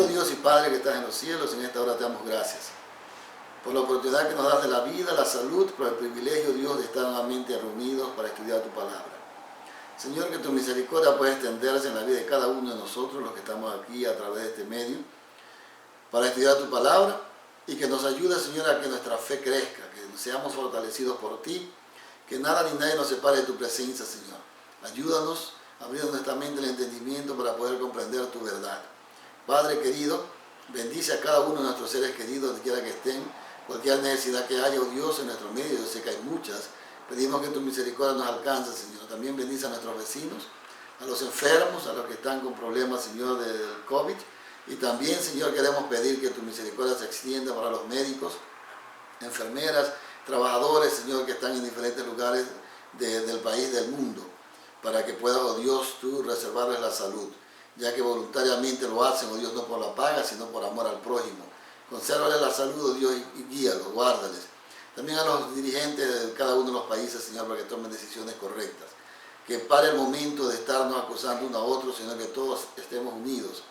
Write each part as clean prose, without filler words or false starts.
Bendecido Dios y Padre que estás en los cielos, en esta hora te damos gracias por la oportunidad que nos das de la vida, la salud, por el privilegio, Dios, de estar nuevamente reunidos para estudiar tu palabra. Señor, que tu misericordia pueda extenderse en la vida de cada uno de nosotros, los que estamos aquí a través de este medio, para estudiar tu palabra y que nos ayude, Señor, a que nuestra fe crezca, que seamos fortalecidos por ti, que nada ni nadie nos separe de tu presencia, Señor. Ayúdanos, abriendo nuestra mente el entendimiento para poder comprender tu verdad. Padre querido, bendice a cada uno de nuestros seres queridos, donde quiera que estén, cualquier necesidad que haya, oh Dios, en nuestro medio, yo sé que hay muchas. Pedimos que tu misericordia nos alcance, Señor. También bendice a nuestros vecinos, a los enfermos, a los que están con problemas, Señor, del COVID. Y también, Señor, queremos pedir que tu misericordia se extienda para los médicos, enfermeras, trabajadores, Señor, que están en diferentes lugares del país, del mundo, para que puedas, oh Dios, tú reservarles la salud, ya que voluntariamente lo hacen, oh Dios, no por la paga, sino por amor al prójimo. Consérvales la salud, oh Dios, y guíalos, guárdales. También a los dirigentes de cada uno de los países, Señor, para que tomen decisiones correctas. Que pare el momento de estarnos acusando uno a otro, sino que todos estemos unidos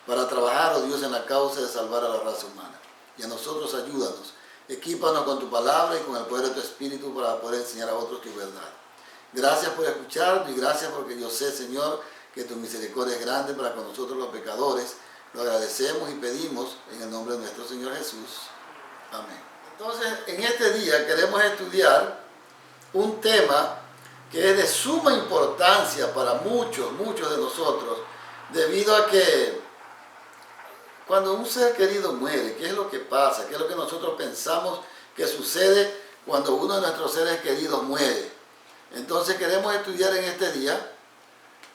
para trabajar, oh Dios, en la causa de salvar a la raza humana. Y a nosotros ayúdanos. Equípanos con tu palabra y con el poder de tu Espíritu para poder enseñar a otros tu verdad. Gracias por escucharnos y gracias porque yo sé, Señor, que tu misericordia es grande para con nosotros los pecadores. Lo agradecemos y pedimos en el nombre de nuestro Señor Jesús. Amén. Entonces, en este día queremos estudiar un tema que es de suma importancia para muchos de nosotros, debido a que cuando un ser querido muere, ¿qué es lo que pasa? ¿Qué es lo que nosotros pensamos que sucede cuando uno de nuestros seres queridos muere? Entonces queremos estudiar en este día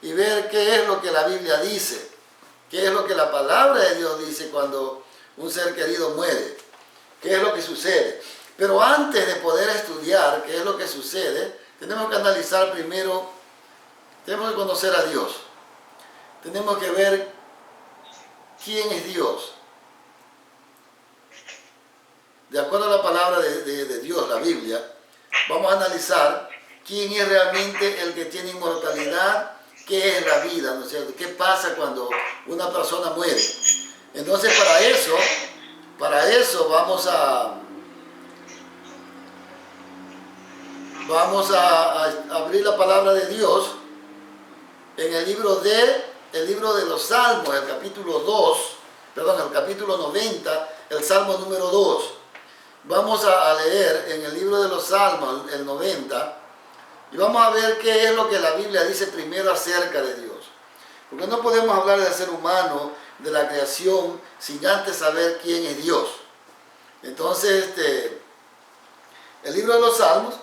y ver qué es lo que la Biblia dice, qué es lo que la palabra de Dios dice cuando un ser querido muere, qué es lo que sucede. Pero antes de poder estudiar qué es lo que sucede, tenemos que analizar primero, tenemos que conocer a Dios, tenemos que ver quién es Dios. De acuerdo a la palabra de Dios, la Biblia, vamos a analizar quién es realmente el que tiene inmortalidad, qué es la vida, ¿no es cierto? ¿Qué pasa cuando una persona muere? Entonces, para eso vamos a abrir la palabra de Dios en el libro de los Salmos, el capítulo 90, el Salmo número 2. Vamos a leer en el libro de los Salmos, el 90, y vamos a ver qué es lo que la Biblia dice primero acerca de Dios. Porque no podemos hablar del ser humano, de la creación, sin antes saber quién es Dios. Entonces, el libro de los Salmos,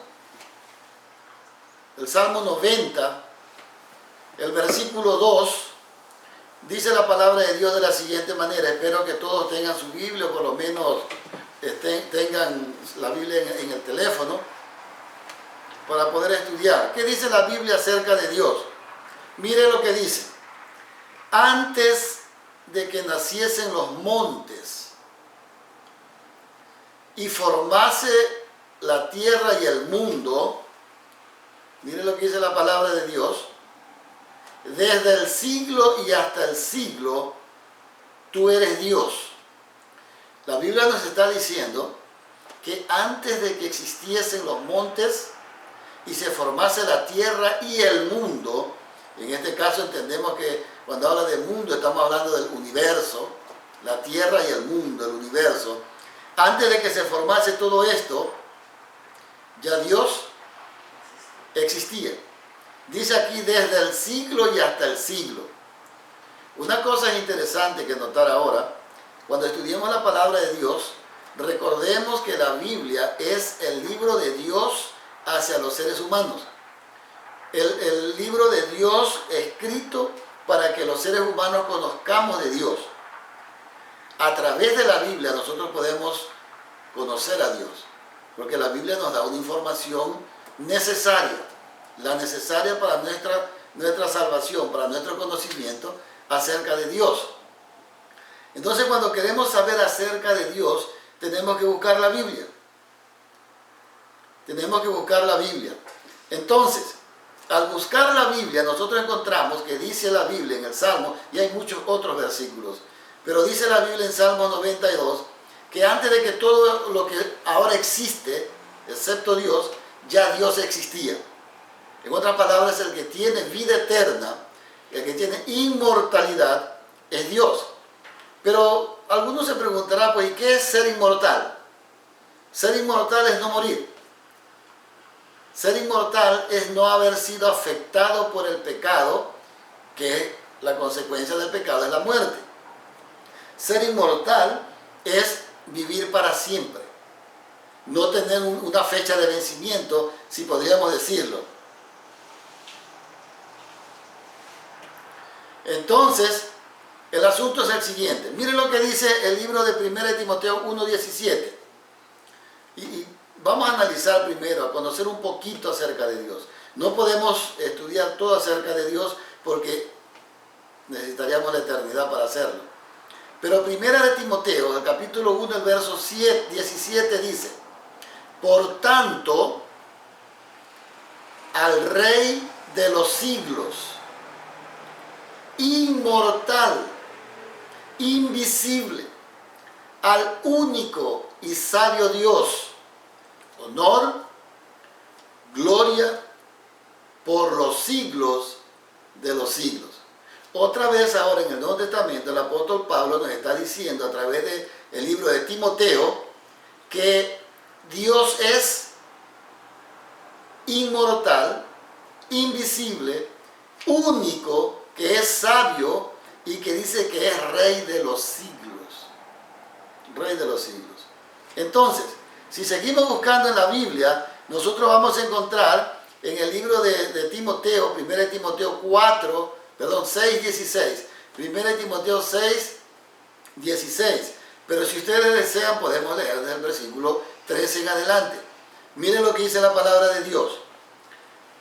el Salmo 90, el versículo 2, dice la palabra de Dios de la siguiente manera. Espero que todos tengan su Biblia, o por lo menos tengan la Biblia en el teléfono, para poder estudiar. ¿Qué dice la Biblia acerca de Dios? Mire lo que dice. Antes de que naciesen los montes y formase la tierra y el mundo, mire lo que dice la palabra de Dios, desde el siglo y hasta el siglo, tú eres Dios. La Biblia nos está diciendo que antes de que existiesen los montes y se formase la tierra y el mundo, en este caso entendemos que cuando habla de mundo estamos hablando del universo, la tierra y el mundo, el universo. Antes de que se formase todo esto, ya Dios existía. Dice aquí desde el siglo y hasta el siglo. Una cosa es interesante que notar ahora, cuando estudiemos la palabra de Dios, recordemos que la Biblia es el libro de Dios hacia los seres humanos. El libro de Dios escrito para que los seres humanos conozcamos de Dios. A través de la Biblia nosotros podemos conocer a Dios, porque la Biblia nos da una información necesaria, la necesaria para nuestra salvación, para nuestro conocimiento acerca de Dios. Entonces, cuando queremos saber acerca de Dios, tenemos que buscar la Biblia. Tenemos que buscar la Biblia. Entonces, al buscar la Biblia, nosotros encontramos que dice la Biblia en el Salmo, y hay muchos otros versículos, Pero dice la Biblia en Salmo 92 que antes de que todo lo que ahora existe, excepto Dios, ya Dios existía. En otras palabras, el que tiene vida eterna, el que tiene inmortalidad, es Dios. Pero algunos se preguntarán, pues, ¿y qué es ser inmortal? Ser inmortal es no morir. Ser inmortal es no haber sido afectado por el pecado, que la consecuencia del pecado es la muerte. Ser inmortal es vivir para siempre. No tener una fecha de vencimiento, si podríamos decirlo. Entonces, el asunto es el siguiente. Miren lo que dice el libro de 1 Timoteo 1:17. Y vamos a analizar primero, a conocer un poquito acerca de Dios. No podemos estudiar todo acerca de Dios porque necesitaríamos la eternidad para hacerlo. Pero 1 Timoteo, el capítulo 1, el verso 17 dice: por tanto, al Rey de los siglos, inmortal, invisible, al único y sabio Dios, honor, gloria, por los siglos de los siglos. Otra vez ahora en el Nuevo Testamento el apóstol Pablo nos está diciendo a través del libro de Timoteo que Dios es inmortal, invisible, único, que es sabio y que dice que es Rey de los siglos. Rey de los siglos. Entonces, si seguimos buscando en la Biblia, nosotros vamos a encontrar en el libro de Timoteo, 1 Timoteo 6, 16. 1 Timoteo 6, 16. Pero si ustedes desean, podemos leer desde el versículo 13 en adelante. Miren lo que dice la palabra de Dios.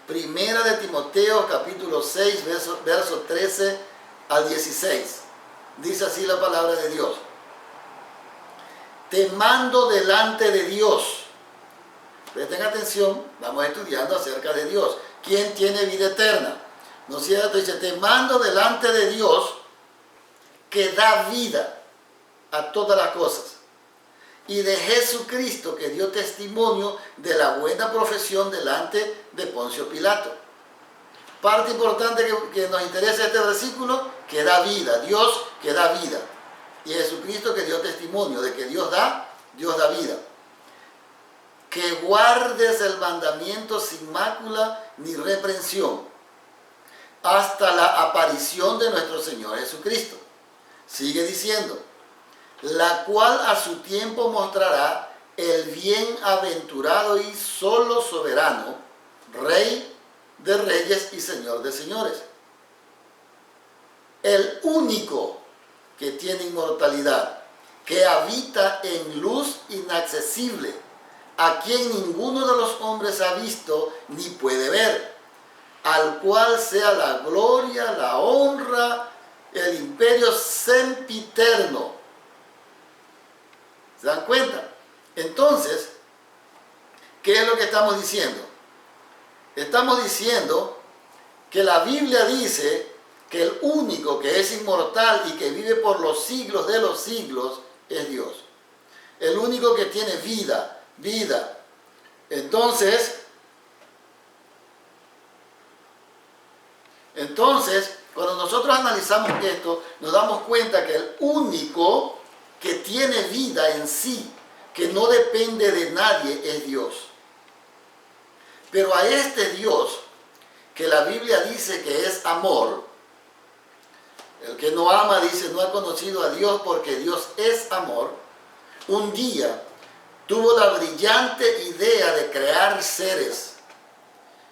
1 de Timoteo, capítulo 6, verso 13 al 16. Dice así la palabra de Dios. Te mando delante de Dios. Presten atención, vamos estudiando acerca de Dios. ¿Quién tiene vida eterna? ¿No es cierto? Dice, te mando delante de Dios que da vida a todas las cosas. Y de Jesucristo que dio testimonio de la buena profesión delante de Poncio Pilato. Parte importante que nos interesa este versículo, que da vida. Dios que da vida. Y Jesucristo que dio testimonio de que Dios da vida. Que guardes el mandamiento sin mácula ni reprensión hasta la aparición de nuestro Señor Jesucristo. Sigue diciendo, la cual a su tiempo mostrará el bienaventurado y solo soberano, Rey de reyes y Señor de señores. El único que tiene inmortalidad, que habita en luz inaccesible, a quien ninguno de los hombres ha visto ni puede ver, al cual sea la gloria, la honra, el imperio sempiterno. ¿Se dan cuenta? Entonces, ¿qué es lo que estamos diciendo? Estamos diciendo que la Biblia dice que el único que es inmortal y que vive por los siglos de los siglos es Dios. El único que tiene vida. Entonces, cuando nosotros analizamos esto, nos damos cuenta que el único que tiene vida en sí, que no depende de nadie, es Dios. Pero a este Dios, que la Biblia dice que es amor, el que no ama, dice, no ha conocido a Dios porque Dios es amor, un día tuvo la brillante idea de crear seres.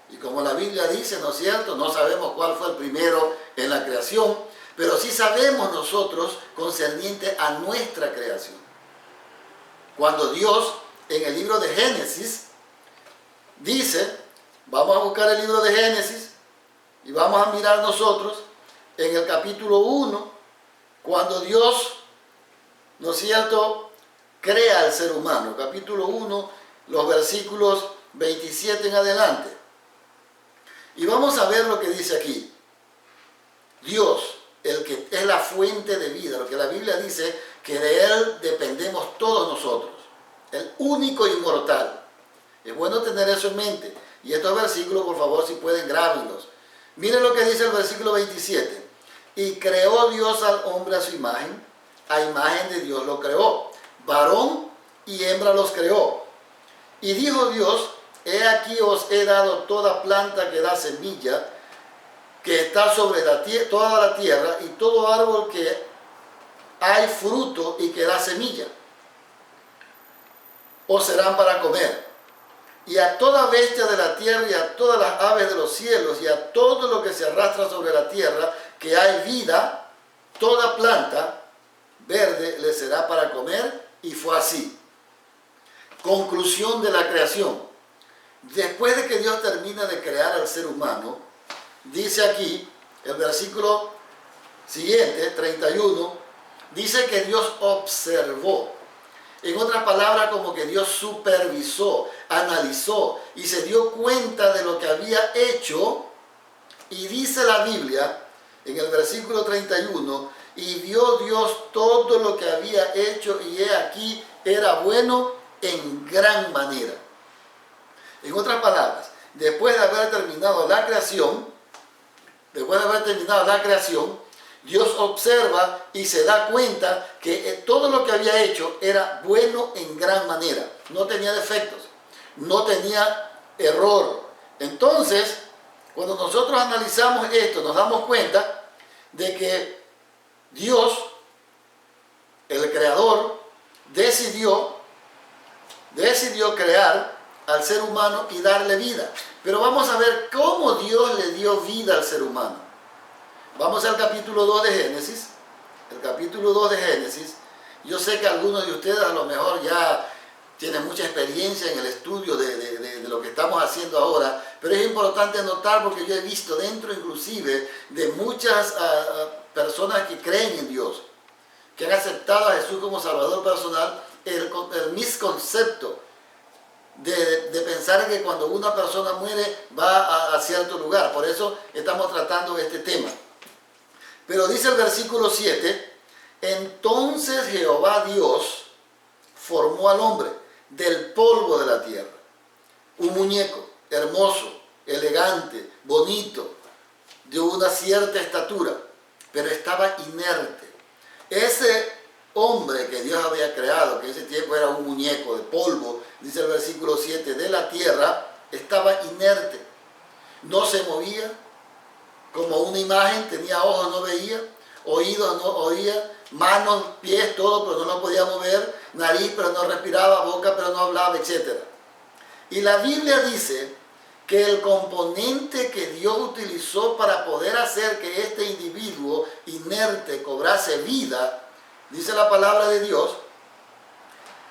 Y como la Biblia dice, ¿no es cierto? No sabemos cuál fue el primero en la creación, pero sí sabemos nosotros concerniente a nuestra creación. Cuando Dios, en el libro de Génesis, dice, vamos a buscar el libro de Génesis y vamos a mirar nosotros en el capítulo 1, cuando Dios, ¿no es cierto?, crea al ser humano. Capítulo 1, los versículos 27 en adelante. Y vamos a ver lo que dice aquí. Dios, el que es la fuente de vida, lo que la Biblia dice que de Él dependemos todos nosotros, el único inmortal. Es bueno tener eso en mente. Y estos versículos, por favor, si pueden, grábenlos. Miren lo que dice el versículo 27. Y creó Dios al hombre a imagen de Dios lo creó. Varón y hembra los creó. Y dijo Dios, he aquí os he dado toda planta que da semilla, que está sobre toda la tierra, y todo árbol que hay fruto y que da semilla, os serán para comer. Y a toda bestia de la tierra, y a todas las aves de los cielos, y a todo lo que se arrastra sobre la tierra, que hay vida, toda planta verde le será para comer, y fue así. Conclusión de la creación. Después de que Dios termina de crear al ser humano, dice aquí, el versículo siguiente, 31, dice que Dios observó. En otras palabras, como que Dios supervisó, analizó y se dio cuenta de lo que había hecho. Y dice la Biblia, en el versículo 31, y vio Dios todo lo que había hecho, y he aquí, era bueno en gran manera. En otras palabras, después de haber terminado la creación, Dios observa y se da cuenta que todo lo que había hecho era bueno en gran manera. No tenía defectos, no tenía error. Entonces, cuando nosotros analizamos esto, nos damos cuenta de que Dios, el creador, decidió crear al ser humano y darle vida. Pero vamos a ver cómo Dios le dio vida al ser humano. Vamos al capítulo 2 de Génesis. El capítulo 2 de Génesis. Yo sé que algunos de ustedes a lo mejor ya tienen mucha experiencia en el estudio de lo que estamos haciendo ahora, pero es importante notar porque yo he visto dentro inclusive de muchas personas que creen en Dios, que han aceptado a Jesús como Salvador personal, el misconcepto de pensar que cuando una persona muere va a cierto lugar. Por eso estamos tratando este tema. Pero dice el versículo 7, entonces Jehová Dios formó al hombre del polvo de la tierra, un muñeco hermoso, elegante, bonito, de una cierta estatura, pero estaba inerte. Ese hombre que Dios había creado, que en ese tiempo era un muñeco de polvo, dice el versículo 7, de la tierra, estaba inerte, no se movía, como una imagen, tenía ojos, no veía, oídos, no oía, manos, pies, todo, pero no lo podía mover, nariz, pero no respiraba, boca, pero no hablaba, etc. Y la Biblia dice que el componente que Dios utilizó para poder hacer que este individuo inerte cobrase vida, dice la palabra de Dios,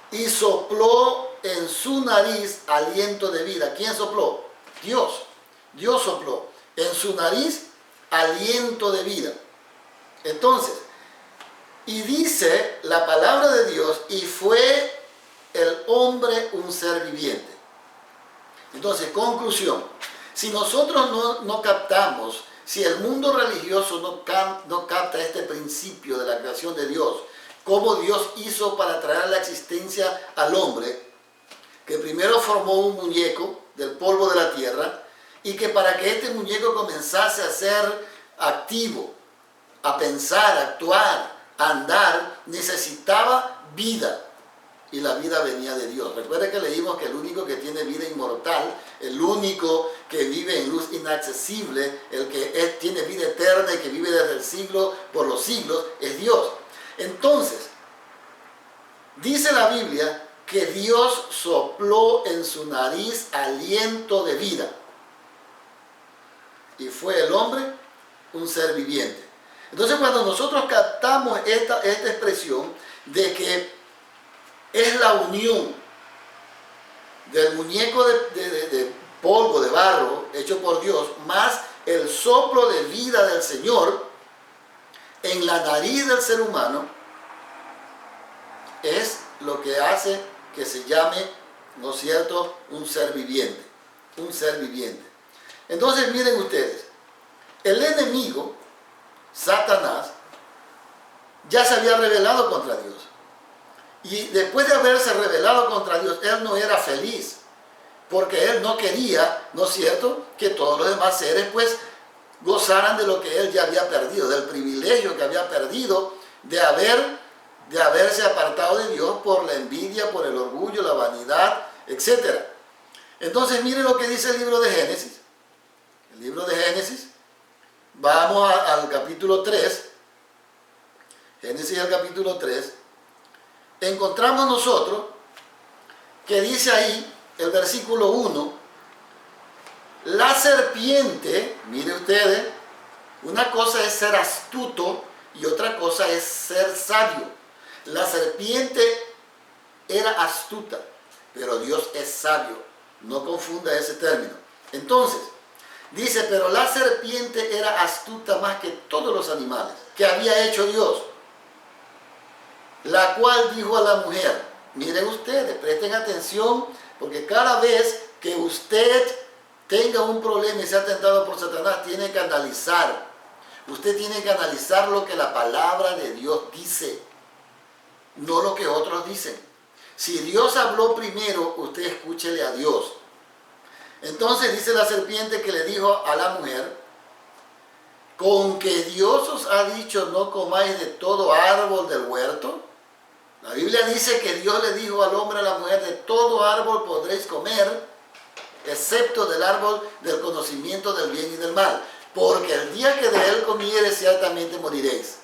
y sopló en su nariz aliento de vida. ¿Quién sopló? Dios. Dios sopló en su nariz aliento de vida. Entonces, y dice la palabra de Dios, y fue el hombre un ser viviente. Entonces, conclusión, si nosotros no captamos, si el mundo religioso no capta este principio de la creación de Dios, cómo Dios hizo para traer a la existencia al hombre, que primero formó un muñeco del polvo de la tierra, y que para que este muñeco comenzase a ser activo, a pensar, a actuar, a andar, necesitaba vida. Y la vida venía de Dios. Recuerden que leímos que el único que tiene vida inmortal, el único que vive en luz inaccesible, el que tiene vida eterna y que vive desde el siglo por los siglos, es Dios. Entonces, dice la Biblia que Dios sopló en su nariz aliento de vida. Y fue el hombre un ser viviente. Entonces, cuando nosotros captamos esta expresión de que es la unión del muñeco de polvo, de barro, hecho por Dios, más el soplo de vida del Señor en la nariz del ser humano, es lo que hace que se llame, ¿no es cierto?, un ser viviente. Un ser viviente. Entonces, miren ustedes, el enemigo Satanás, ya se había rebelado contra Dios. Y después de haberse rebelado contra Dios, él no era feliz, porque él no quería, ¿no es cierto?, que todos los demás seres pues gozaran de lo que él ya había perdido, del privilegio que había perdido de haberse apartado de Dios por la envidia, por el orgullo, la vanidad, etc. Entonces mire lo que dice el libro de Génesis. El libro de Génesis, vamos al capítulo 3, Génesis al capítulo 3, encontramos nosotros que dice ahí, el versículo 1, la serpiente, mire ustedes, una cosa es ser astuto y otra cosa es ser sabio. La serpiente era astuta, pero Dios es sabio. No confunda ese término. Entonces, dice, pero la serpiente era astuta más que todos los animales que había hecho Dios, la cual dijo a la mujer, miren ustedes, presten atención, porque cada vez que usted tenga un problema y sea tentado por Satanás, tiene que analizar. Usted tiene que analizar lo que la palabra de Dios dice, no lo que otros dicen. Si Dios habló primero, usted escúchele a Dios. Entonces dice la serpiente que le dijo a la mujer, ¿con que Dios os ha dicho no comáis de todo árbol del huerto? La Biblia dice que Dios le dijo al hombre y a la mujer, de todo árbol podréis comer, excepto del árbol del conocimiento del bien y del mal, porque el día que de él comiereis ciertamente moriréis.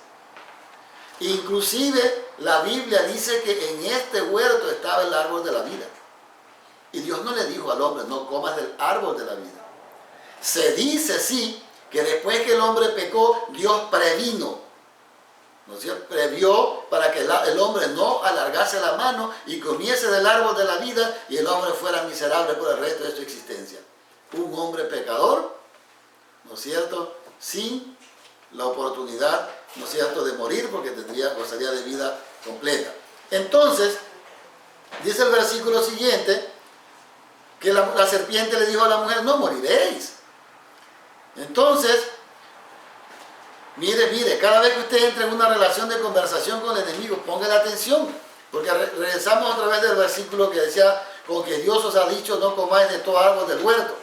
Inclusive la Biblia dice que en este huerto estaba el árbol de la vida. Y Dios no le dijo al hombre, no comas del árbol de la vida. Se dice, sí, que después que el hombre pecó, Dios previno, ¿no es cierto?, previó para que el hombre no alargase la mano y comiese del árbol de la vida y el hombre fuera miserable por el resto de su existencia. Un hombre pecador, ¿no es cierto?, sin la oportunidad, ¿no es cierto?, de morir, porque gozaría de vida completa. Entonces, dice el versículo siguiente, que la serpiente le dijo a la mujer, no moriréis. Entonces, mire, cada vez que usted entre en una relación de conversación con el enemigo, póngale atención, porque regresamos otra vez del versículo que decía, con que Dios os ha dicho, no comáis de todo árbol del huerto.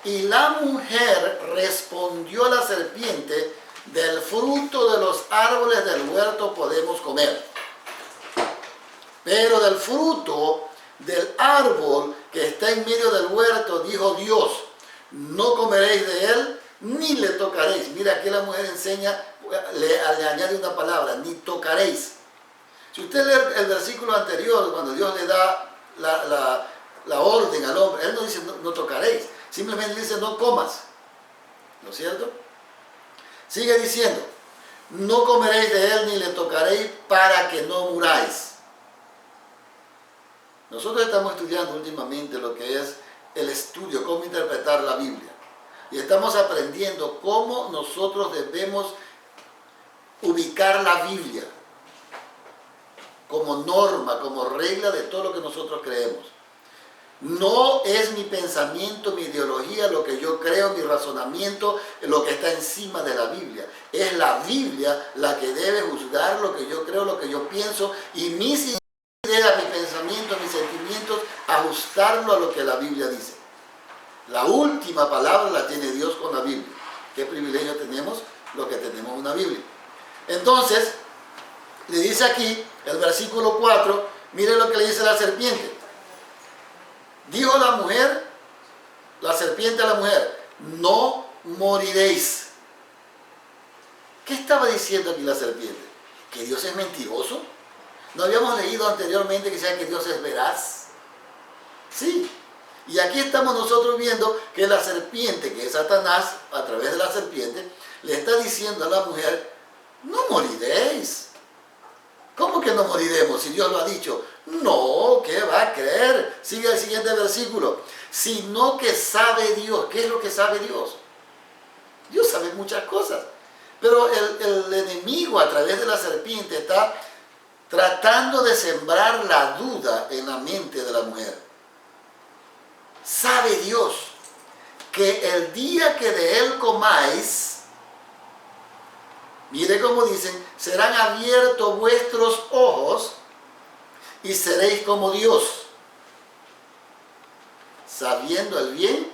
Y la mujer respondió a la serpiente, del fruto de los árboles del huerto podemos comer, pero del fruto del árbol que está en medio del huerto, dijo Dios, no comeréis de él, ni le tocaréis. Mira, aquí la mujer enseña, le añade una palabra, ni tocaréis. Si usted lee el versículo anterior, cuando Dios le da la orden al hombre, él no dice no tocaréis, simplemente dice no comas, ¿no es cierto? Sigue diciendo, no comeréis de él ni le tocaréis para que no muráis. Nosotros estamos estudiando últimamente lo que es el estudio, cómo interpretar la Biblia. Y estamos aprendiendo cómo nosotros debemos ubicar la Biblia como norma, como regla de todo lo que nosotros creemos. No es mi pensamiento, mi ideología, lo que yo creo, mi razonamiento, lo que está encima de la Biblia. Es la Biblia la que debe juzgar lo que yo creo, lo que yo pienso, y mis ideas, mi pensamiento, mis sentimientos, ajustarlo a lo que la Biblia dice. La última palabra la tiene Dios con la Biblia. ¿Qué privilegio tenemos? Lo que tenemos una Biblia. Entonces, le dice aquí, el versículo 4, mire lo que le dice la serpiente. Dijo la serpiente a la mujer, no moriréis. ¿Qué estaba diciendo aquí la serpiente? ¿Que Dios es mentiroso? ¿No habíamos leído anteriormente que decía que Dios es veraz? Sí. Y aquí estamos nosotros viendo que la serpiente, que es Satanás, a través de la serpiente, le está diciendo a la mujer, no moriréis. ¿Cómo que no moriremos si Dios lo ha dicho? No, ¿qué va a creer? Sigue el siguiente versículo. Sino que sabe Dios. ¿Qué es lo que sabe Dios? Dios sabe muchas cosas. Pero el enemigo a través de la serpiente está tratando de sembrar la duda en la mente de la mujer. Sabe Dios que el día que de él comáis, Mire cómo dicen, serán abiertos vuestros ojos y seréis como Dios, sabiendo el bien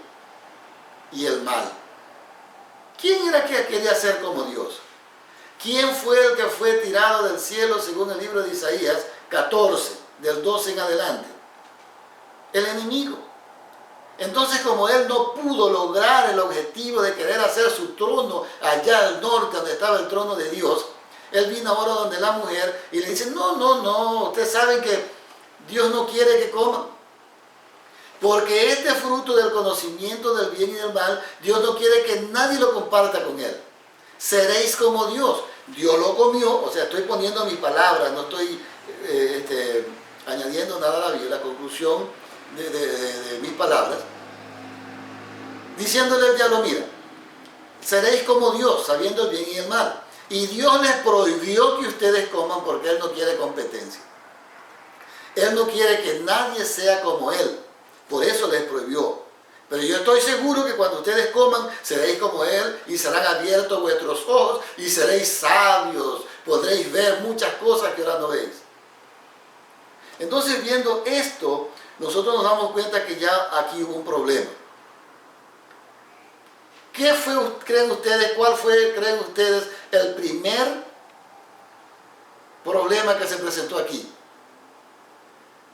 y el mal. ¿Quién era que quería ser como Dios? ¿Quién fue el que fue tirado del cielo según el libro de Isaías 14, del 12 en adelante? El enemigo. Entonces, como él no pudo lograr el objetivo de querer hacer su trono allá al norte, donde estaba el trono de Dios, él vino ahora donde la mujer y le dice, no, ustedes saben que Dios no quiere que coman. Porque este fruto del conocimiento del bien y del mal, Dios no quiere que nadie lo comparta con él. Seréis como Dios. Dios lo comió, o sea, estoy poniendo mis palabras, no estoy añadiendo nada a la Biblia, la conclusión de mis palabras, diciéndole al diablo, mira, seréis como Dios, sabiendo el bien y el mal. Y Dios les prohibió que ustedes coman porque Él no quiere competencia. Él no quiere que nadie sea como Él. Por eso les prohibió. Pero yo estoy seguro que cuando ustedes coman, seréis como Él y serán abiertos vuestros ojos y seréis sabios. Podréis ver muchas cosas que ahora no veis. Entonces, viendo esto, nosotros nos damos cuenta que ya aquí hubo un problema. ¿Qué fue, creen ustedes, cuál fue, creen ustedes, el primer problema que se presentó aquí?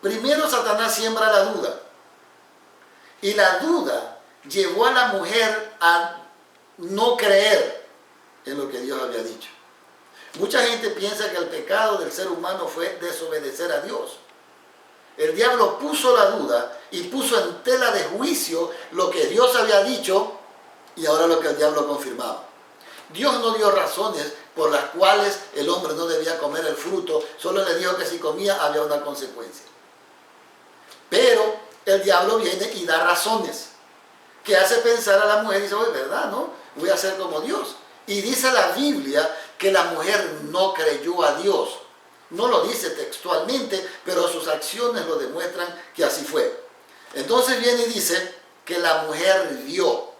Primero, Satanás siembra la duda. Y la duda llevó a la mujer a no creer en lo que Dios había dicho. Mucha gente piensa que el pecado del ser humano fue desobedecer a Dios. El diablo puso la duda y puso en tela de juicio lo que Dios había dicho y ahora lo que el diablo confirmaba. Dios no dio razones por las cuales el hombre no debía comer el fruto, solo le dijo que si comía había una consecuencia. Pero el diablo viene y da razones que hace pensar a la mujer y dice, oye, ¿verdad, no? Voy a ser como Dios. Y dice la Biblia que la mujer no creyó a Dios. No lo dice textualmente, pero sus acciones lo demuestran que así fue. Entonces viene y dice que la mujer vio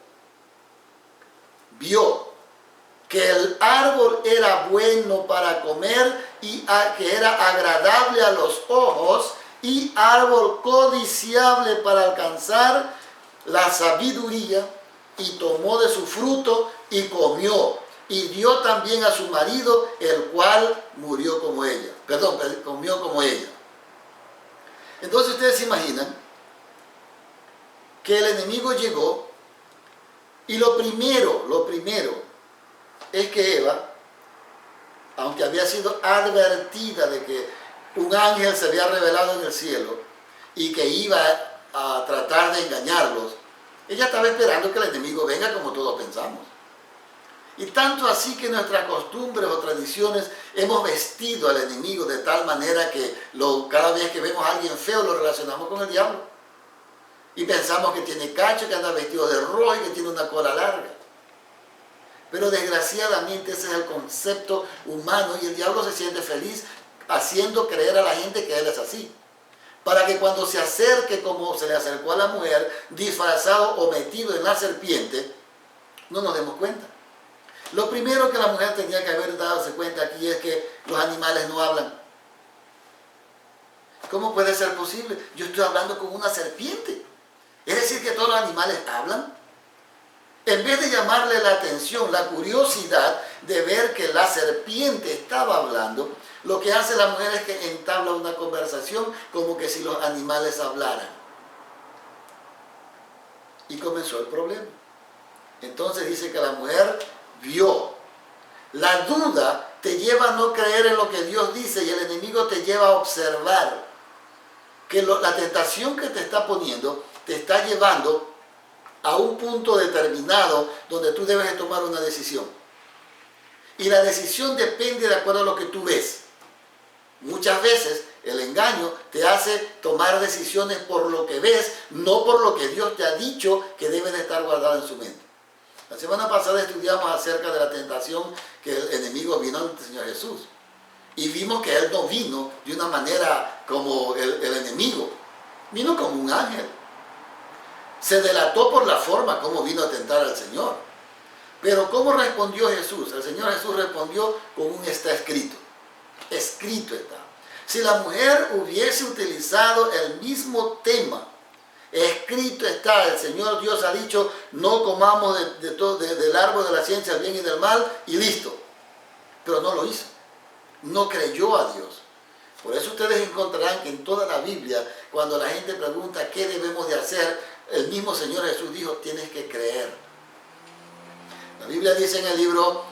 que el árbol era bueno para comer y que era agradable a los ojos y árbol codiciable para alcanzar la sabiduría, y tomó de su fruto y comió, y dio también a su marido, el cual murió como ella. Comió como ella. Entonces ustedes se imaginan que el enemigo llegó y lo primero es que Eva, aunque había sido advertida de que un ángel se había revelado en el cielo y que iba a tratar de engañarlos, ella estaba esperando que el enemigo venga como todos pensamos. Y tanto así que nuestras costumbres o tradiciones hemos vestido al enemigo de tal manera que cada vez que vemos a alguien feo lo relacionamos con el diablo. Y pensamos que tiene cacho, que anda vestido de rojo y que tiene una cola larga. Pero desgraciadamente ese es el concepto humano y el diablo se siente feliz haciendo creer a la gente que él es así. Para que cuando se acerque como se le acercó a la mujer, disfrazado o metido en la serpiente, no nos demos cuenta. Lo primero que la mujer tenía que haber dado cuenta aquí es que los animales no hablan. ¿Cómo puede ser posible? Yo estoy hablando con una serpiente. ¿Es decir que todos los animales hablan? En vez de llamarle la atención, la curiosidad de ver que la serpiente estaba hablando, lo que hace la mujer es que entabla una conversación como que si los animales hablaran. Y comenzó el problema. Entonces dice que la mujer vio. La duda te lleva a no creer en lo que Dios dice y el enemigo te lleva a observar que la tentación que te está poniendo te está llevando a un punto determinado donde tú debes de tomar una decisión. Y la decisión depende de acuerdo a lo que tú ves. Muchas veces el engaño te hace tomar decisiones por lo que ves, no por lo que Dios te ha dicho que debe de estar guardado en su mente. La semana pasada estudiamos acerca de la tentación que el enemigo vino ante el Señor Jesús. Y vimos que Él no vino de una manera como el enemigo. Vino como un ángel. Se delató por la forma como vino a tentar al Señor. Pero ¿cómo respondió Jesús? El Señor Jesús respondió con un está escrito. Escrito está. Si la mujer hubiese utilizado el mismo tema, escrito está, el Señor Dios ha dicho, no comamos del árbol de la ciencia del bien y del mal, y listo. Pero no lo hizo. No creyó a Dios. Por eso ustedes encontrarán que en toda la Biblia, cuando la gente pregunta qué debemos de hacer, el mismo Señor Jesús dijo, tienes que creer. La Biblia dice en el libro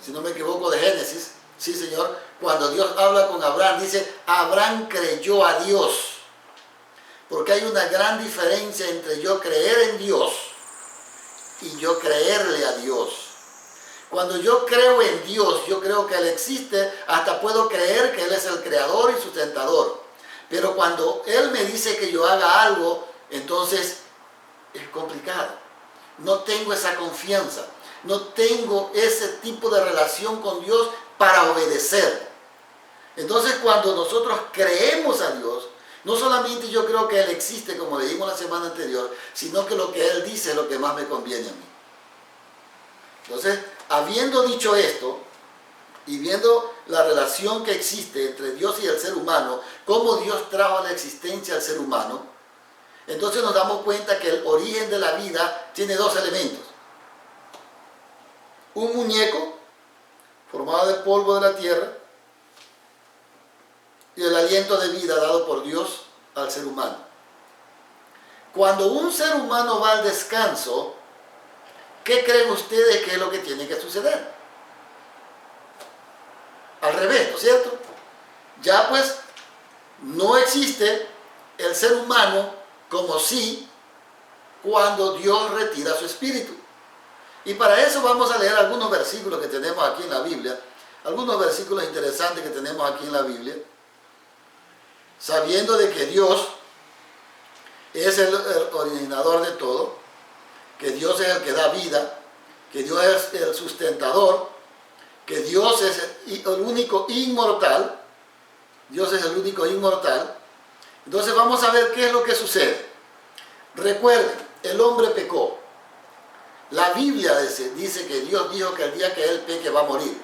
si no me equivoco, de Génesis, sí Señor, cuando Dios habla con Abraham, dice, Abraham creyó a Dios. Porque hay una gran diferencia entre yo creer en Dios y yo creerle a Dios. Cuando yo creo en Dios, yo creo que Él existe, hasta puedo creer que Él es el creador y sustentador. Pero cuando Él me dice que yo haga algo, entonces es complicado. No tengo esa confianza, no tengo ese tipo de relación con Dios para obedecer. Entonces cuando nosotros creemos a Dios, no solamente yo creo que Él existe, como leímos la semana anterior, sino que lo que Él dice es lo que más me conviene a mí. Entonces, habiendo dicho esto, y viendo la relación que existe entre Dios y el ser humano, cómo Dios trajo a la existencia al ser humano, entonces nos damos cuenta que el origen de la vida tiene dos elementos. Un muñeco formado del polvo de la tierra y el aliento de vida dado por Dios al ser humano. Cuando un ser humano va al descanso, ¿qué creen ustedes que es lo que tiene que suceder? Al revés, ¿no es cierto? Ya pues no existe el ser humano como si cuando Dios retira su espíritu. Y para eso vamos a leer algunos versículos que tenemos aquí en la Biblia, algunos versículos interesantes que tenemos aquí en la Biblia, sabiendo de que Dios es el originador de todo, que Dios es el que da vida, que Dios es el sustentador, que Dios es el único inmortal. Dios es el único inmortal. Entonces vamos a ver qué es lo que sucede. Recuerden, el hombre pecó. La Biblia dice que Dios dijo que el día que él peque va a morir.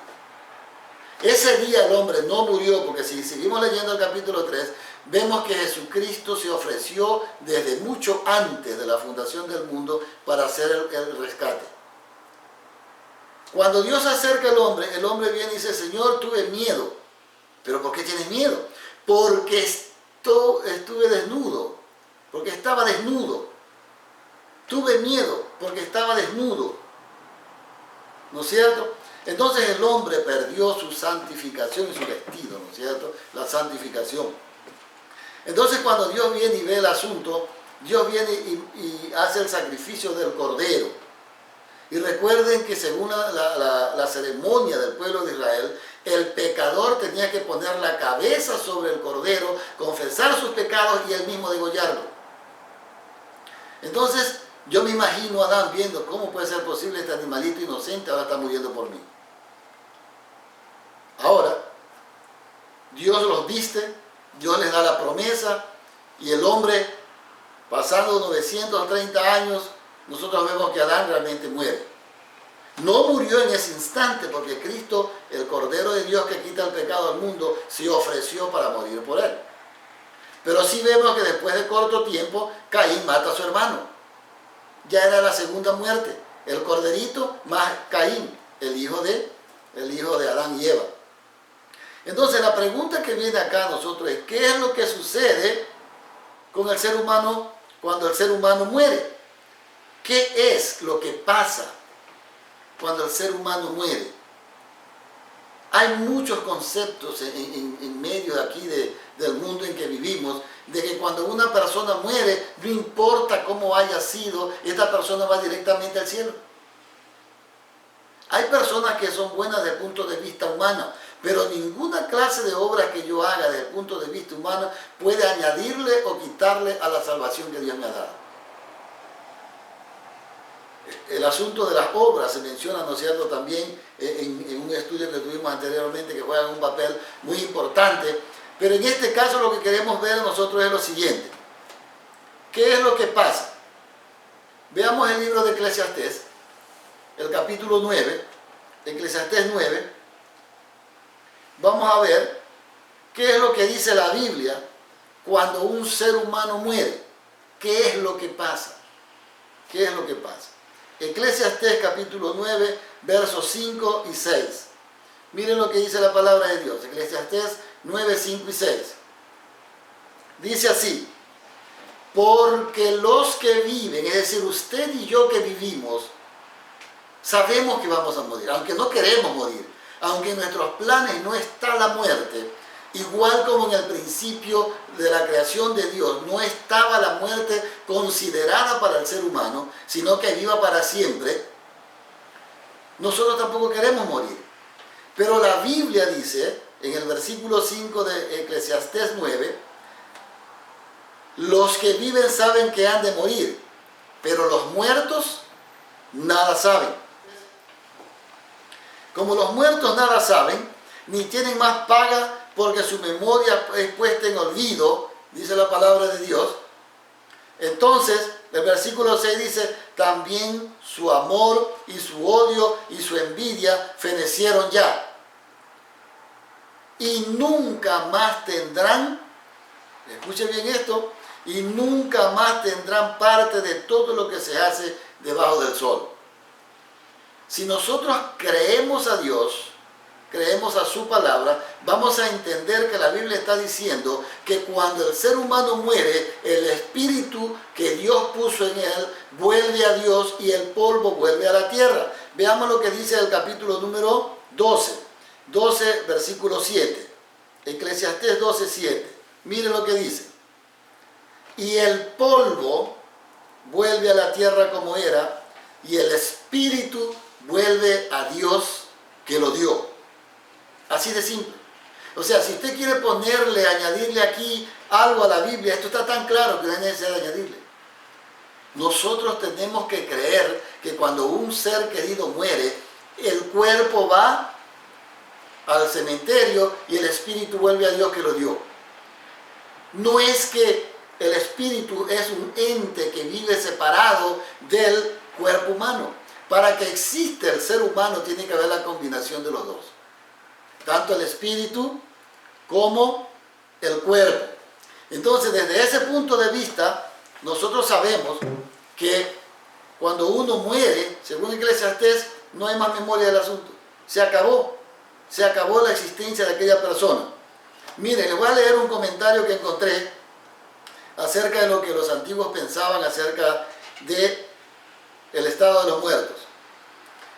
Ese día el hombre no murió, porque si seguimos leyendo el capítulo 3, vemos que Jesucristo se ofreció desde mucho antes de la fundación del mundo para hacer el rescate. Cuando Dios acerca al hombre, el hombre viene y dice, Señor, tuve miedo. ¿Pero por qué tienes miedo? Porque estuve desnudo, porque estaba desnudo. Tuve miedo porque estaba desnudo. ¿No es cierto? Entonces el hombre perdió su santificación y su vestido, ¿no es cierto? La santificación. Entonces cuando Dios viene y ve el asunto, Dios viene y hace el sacrificio del cordero. Y recuerden que según la ceremonia del pueblo de Israel, el pecador tenía que poner la cabeza sobre el cordero, confesar sus pecados y él mismo degollarlo. Entonces yo me imagino a Adán viendo cómo puede ser posible este animalito inocente ahora está muriendo por mí. Ahora, Dios los viste, Dios les da la promesa y el hombre, pasando 930 años, nosotros vemos que Adán realmente muere. No murió en ese instante porque Cristo, el Cordero de Dios que quita el pecado del mundo, se ofreció para morir por él. Pero sí vemos que después de corto tiempo, Caín mata a su hermano. Ya era la segunda muerte. El corderito más Caín, el hijo de Adán y Eva. Entonces la pregunta que viene acá a nosotros es, ¿qué es lo que sucede con el ser humano cuando el ser humano muere? ¿Qué es lo que pasa cuando el ser humano muere? Hay muchos conceptos en medio de aquí del mundo en que vivimos, de que cuando una persona muere, no importa cómo haya sido, esta persona va directamente al cielo. Hay personas que son buenas desde el punto de vista humano, pero ninguna clase de obra que yo haga desde el punto de vista humano puede añadirle o quitarle a la salvación que Dios me ha dado. El asunto de las obras se menciona, ¿no es cierto?, también en un estudio que tuvimos anteriormente que juegan un papel muy importante, pero en este caso lo que queremos ver nosotros es lo siguiente. ¿Qué es lo que pasa? Veamos el libro de Eclesiastés, el capítulo 9, Eclesiastés 9. Vamos a ver qué es lo que dice la Biblia cuando un ser humano muere. ¿Qué es lo que pasa? ¿Qué es lo que pasa? Eclesiastés capítulo 9, versos 5 y 6. Miren lo que dice la palabra de Dios. Eclesiastés 9, 5 y 6. Dice así: porque los que viven, es decir, usted y yo que vivimos, sabemos que vamos a morir, aunque no queremos morir, aunque en nuestros planes no está la muerte, igual como en el principio de la creación de Dios no estaba la muerte considerada para el ser humano, sino que viva para siempre, nosotros tampoco queremos morir. Pero la Biblia dice, en el versículo 5 de Eclesiastés 9, los que viven saben que han de morir, pero los muertos nada saben. Como los muertos nada saben, ni tienen más paga porque su memoria es puesta en olvido, dice la palabra de Dios. Entonces, el versículo 6 dice, también su amor y su odio y su envidia fenecieron ya. Y nunca más tendrán, escuchen bien esto, y nunca más tendrán parte de todo lo que se hace debajo del sol. Si nosotros creemos a Dios, creemos a su palabra, vamos a entender que la Biblia está diciendo que cuando el ser humano muere, el espíritu que Dios puso en él vuelve a Dios y el polvo vuelve a la tierra. Veamos lo que dice el capítulo número 12, versículo 7. Eclesiastés 12, 7. Miren lo que dice. Y el polvo vuelve a la tierra como era, y el espíritu vuelve a Dios que lo dio. Así de simple. O sea, si usted quiere ponerle, añadirle aquí algo a la Biblia, esto está tan claro que no hay necesidad de añadirle. Nosotros tenemos que creer que cuando un ser querido muere, el cuerpo va al cementerio y el espíritu vuelve a Dios que lo dio. No es que el espíritu es un ente que vive separado del cuerpo humano. Para que exista el ser humano tiene que haber la combinación de los dos. Tanto el espíritu como el cuerpo. Entonces, desde ese punto de vista, nosotros sabemos que cuando uno muere, según Eclesiastés, no hay más memoria del asunto. Se acabó la existencia de aquella persona. Miren, les voy a leer un comentario que encontré acerca de lo que los antiguos pensaban acerca de el estado de los muertos.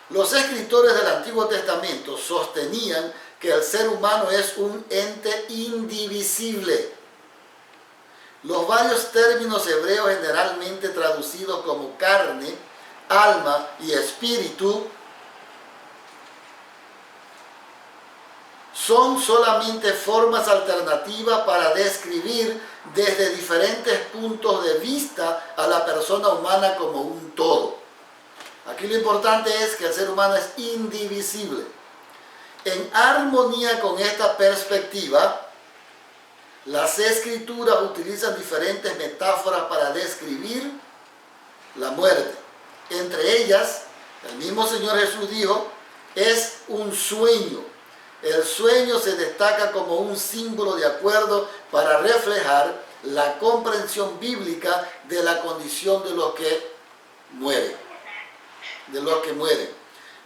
Los escritores del Antiguo Testamento sostenían que el ser humano es un ente indivisible. Los varios términos hebreos generalmente traducidos como carne, alma y espíritu son solamente formas alternativas para describir desde diferentes puntos de vista a la persona humana como un todo. Aquí lo importante es que el ser humano es indivisible. En armonía con esta perspectiva, las escrituras utilizan diferentes metáforas para describir la muerte. Entre ellas, el mismo Señor Jesús dijo, es un sueño. El sueño se destaca como un símbolo de acuerdo para reflejar la comprensión bíblica de la condición de los que mueren.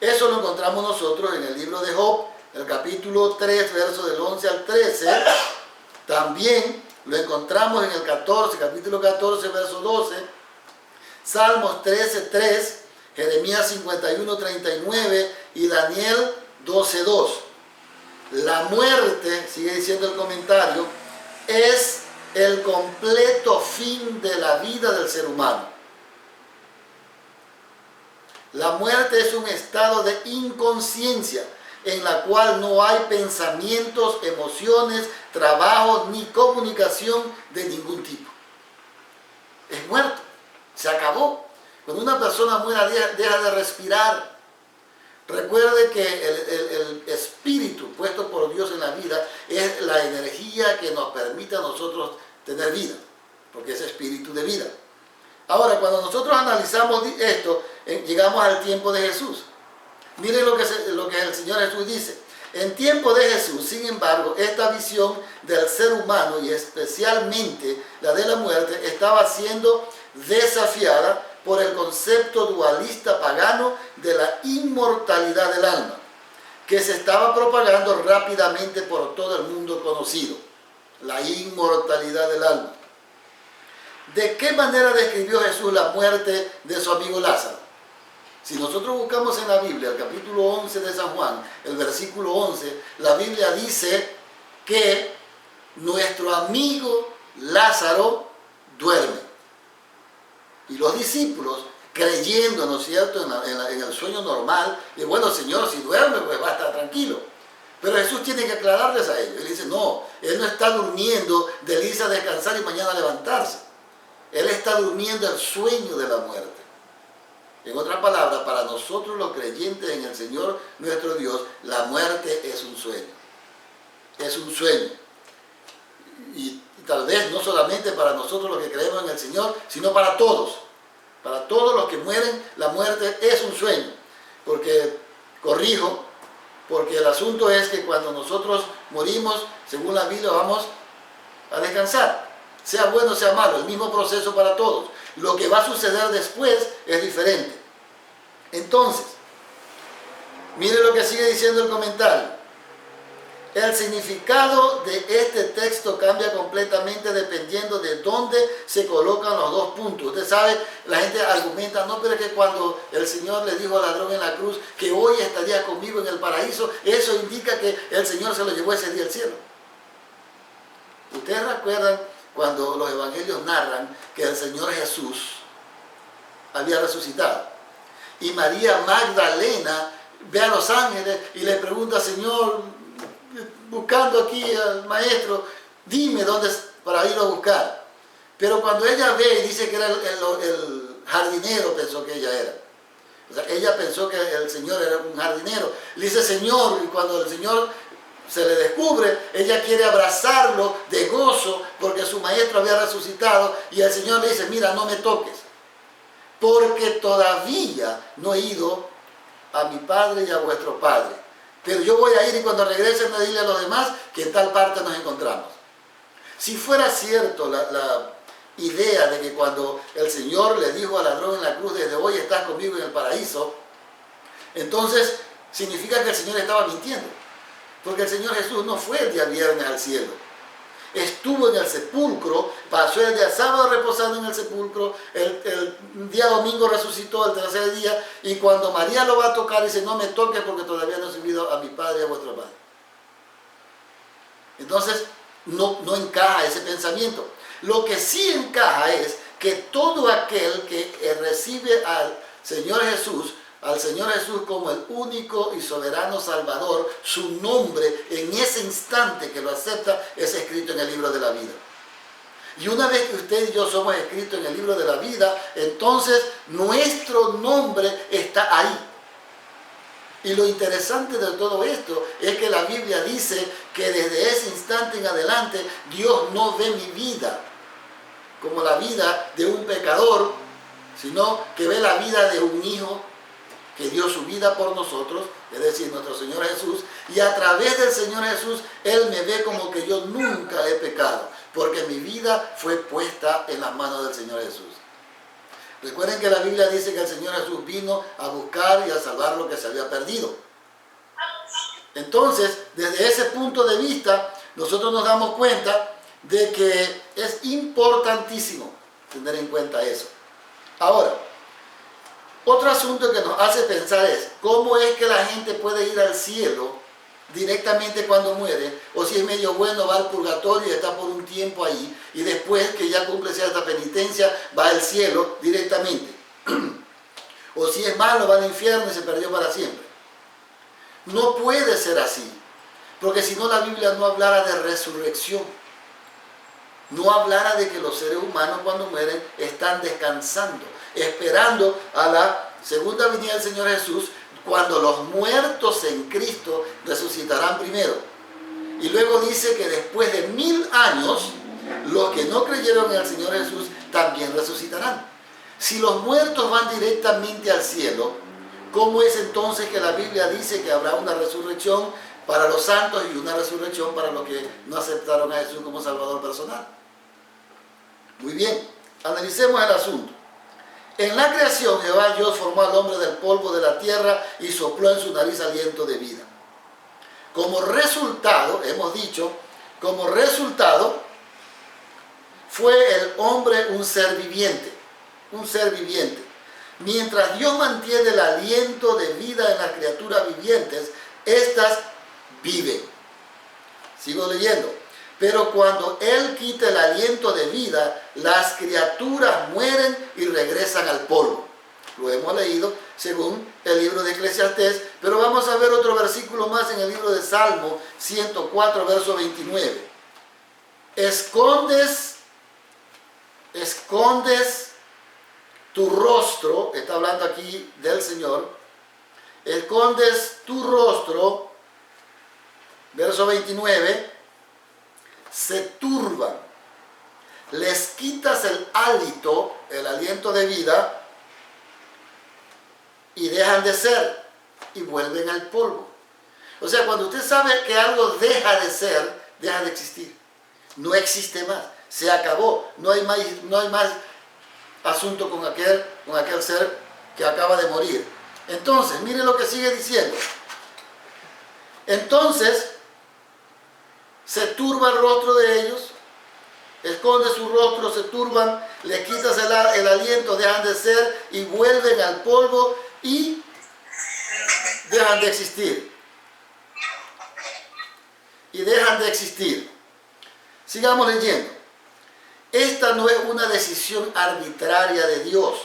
Eso lo encontramos nosotros en el libro de Job, el capítulo 3, versos del 11 al 13. También lo encontramos en el capítulo 14, verso 12. Salmos 13, 3, Jeremías 51, 39 y Daniel 12, 2. La muerte, sigue diciendo el comentario, es el completo fin de la vida del ser humano. La muerte es un estado de inconsciencia en la cual no hay pensamientos, emociones, trabajo ni comunicación de ningún tipo. Es muerto, se acabó. Cuando una persona muera deja de respirar. Recuerde que el espíritu puesto por Dios en la vida es la energía que nos permite a nosotros tener vida, porque es espíritu de vida. Ahora, cuando nosotros analizamos esto, llegamos al tiempo de Jesús. Miren lo que el Señor Jesús dice. En tiempo de Jesús, sin embargo, esta visión del ser humano y especialmente la de la muerte estaba siendo desafiada por el concepto dualista pagano de la inmortalidad del alma, que se estaba propagando rápidamente por todo el mundo conocido. La inmortalidad del alma. ¿De qué manera describió Jesús la muerte de su amigo Lázaro? Si nosotros buscamos en la Biblia, el capítulo 11 de San Juan, el versículo 11, la Biblia dice que nuestro amigo Lázaro duerme. Y los discípulos, creyendo, ¿no es cierto?, en el sueño normal, y bueno, Señor, si duerme, pues va a estar tranquilo. Pero Jesús tiene que aclararles a ellos. Él dice, no, Él no está durmiendo de irse a descansar y mañana levantarse. Él está durmiendo el sueño de la muerte. En otras palabras, para nosotros los creyentes en el Señor nuestro Dios, la muerte es un sueño. Es un sueño. Y tal vez no solamente para nosotros los que creemos en el Señor, sino para todos. Para todos los que mueren, la muerte es un sueño. Porque, corrijo, porque el asunto es que cuando nosotros morimos, según la Biblia, vamos a descansar. Sea bueno, sea malo, el mismo proceso para todos. Lo que va a suceder después es diferente. Entonces, mire lo que sigue diciendo el comentario. El significado de este texto cambia completamente dependiendo de dónde se colocan los dos puntos. Usted sabe, la gente argumenta, no, pero es que cuando el Señor le dijo al ladrón en la cruz que hoy estaría conmigo en el paraíso, eso indica que el Señor se lo llevó ese día al cielo. Ustedes recuerdan cuando los evangelios narran que el Señor Jesús había resucitado. Y María Magdalena ve a los ángeles y le pregunta, Señor, buscando aquí al maestro, dime dónde para ir a buscar. Pero cuando ella ve y dice que era el jardinero, pensó que ella era. O sea, ella pensó que el Señor era un jardinero. Le dice, Señor, y cuando el Señor se le descubre, ella quiere abrazarlo de gozo porque su maestro había resucitado y el Señor le dice, mira, no me toques, porque todavía no he ido a mi Padre y a vuestro Padre, pero yo voy a ir y cuando regresen a decirle a los demás que en tal parte nos encontramos. Si fuera cierto la idea de que cuando el Señor le dijo al ladrón en la cruz, desde hoy estás conmigo en el paraíso, entonces significa que el Señor estaba mintiendo. Porque el Señor Jesús no fue el día viernes al cielo. Estuvo en el sepulcro, pasó el día sábado reposando en el sepulcro, el día domingo resucitó el tercer día, y cuando María lo va a tocar, dice, no me toques porque todavía no he subido a mi Padre y a vuestro Padre. Entonces, no encaja ese pensamiento. Lo que sí encaja es que todo aquel que recibe al Señor Jesús como el único y soberano Salvador, su nombre en ese instante que lo acepta es escrito en el libro de la vida. Y una vez que usted y yo somos escritos en el libro de la vida, entonces nuestro nombre está ahí. Y lo interesante de todo esto es que la Biblia dice que desde ese instante en adelante Dios no ve mi vida como la vida de un pecador, sino que ve la vida de un hijo que dio su vida por nosotros, es decir, nuestro Señor Jesús, y a través del Señor Jesús, Él me ve como que yo nunca he pecado, porque mi vida fue puesta en las manos del Señor Jesús. Recuerden que la Biblia dice que el Señor Jesús vino a buscar y a salvar lo que se había perdido. Entonces, desde ese punto de vista, nosotros nos damos cuenta de que es importantísimo tener en cuenta eso. Ahora, otro asunto que nos hace pensar es, ¿cómo es que la gente puede ir al cielo directamente cuando muere? O si es medio bueno, va al purgatorio y está por un tiempo ahí, y después que ya cumple cierta penitencia, va al cielo directamente. O si es malo, va al infierno y se perdió para siempre. No puede ser así, porque si no la Biblia no hablara de resurrección. No hablara de que los seres humanos cuando mueren están descansando, esperando a la segunda venida del Señor Jesús, cuando los muertos en Cristo resucitarán primero. Y luego dice que después de 1000 años, los que no creyeron en el Señor Jesús también resucitarán. Si los muertos van directamente al cielo, ¿cómo es entonces que la Biblia dice que habrá una resurrección para los santos y una resurrección para los que no aceptaron a Jesús como Salvador personal? Muy bien, analicemos el asunto. En la creación, Jehová Dios formó al hombre del polvo de la tierra y sopló en su nariz aliento de vida. Como resultado, hemos dicho, como resultado, fue el hombre un ser viviente, un ser viviente. Mientras Dios mantiene el aliento de vida en las criaturas vivientes, éstas viven. Sigo leyendo. Pero cuando Él quita el aliento de vida, las criaturas mueren y regresan al polvo. Lo hemos leído según el libro de Eclesiastés, pero vamos a ver otro versículo más en el libro de Salmo 104, verso 29. Escondes tu rostro, está hablando aquí del Señor, escondes tu rostro, verso 29, se turban, les quitas el hálito, el aliento de vida, y dejan de ser, y vuelven al polvo. O sea, cuando usted sabe que algo deja de ser, deja de existir. No existe más, se acabó, no hay más asunto con aquel ser que acaba de morir. Entonces, mire lo que sigue diciendo. Entonces, se turba el rostro de ellos, esconde su rostro, se turban, le quitas el aliento, dejan de ser y vuelven al polvo y dejan de existir. Y dejan de existir. Sigamos leyendo. Esta no es una decisión arbitraria de Dios.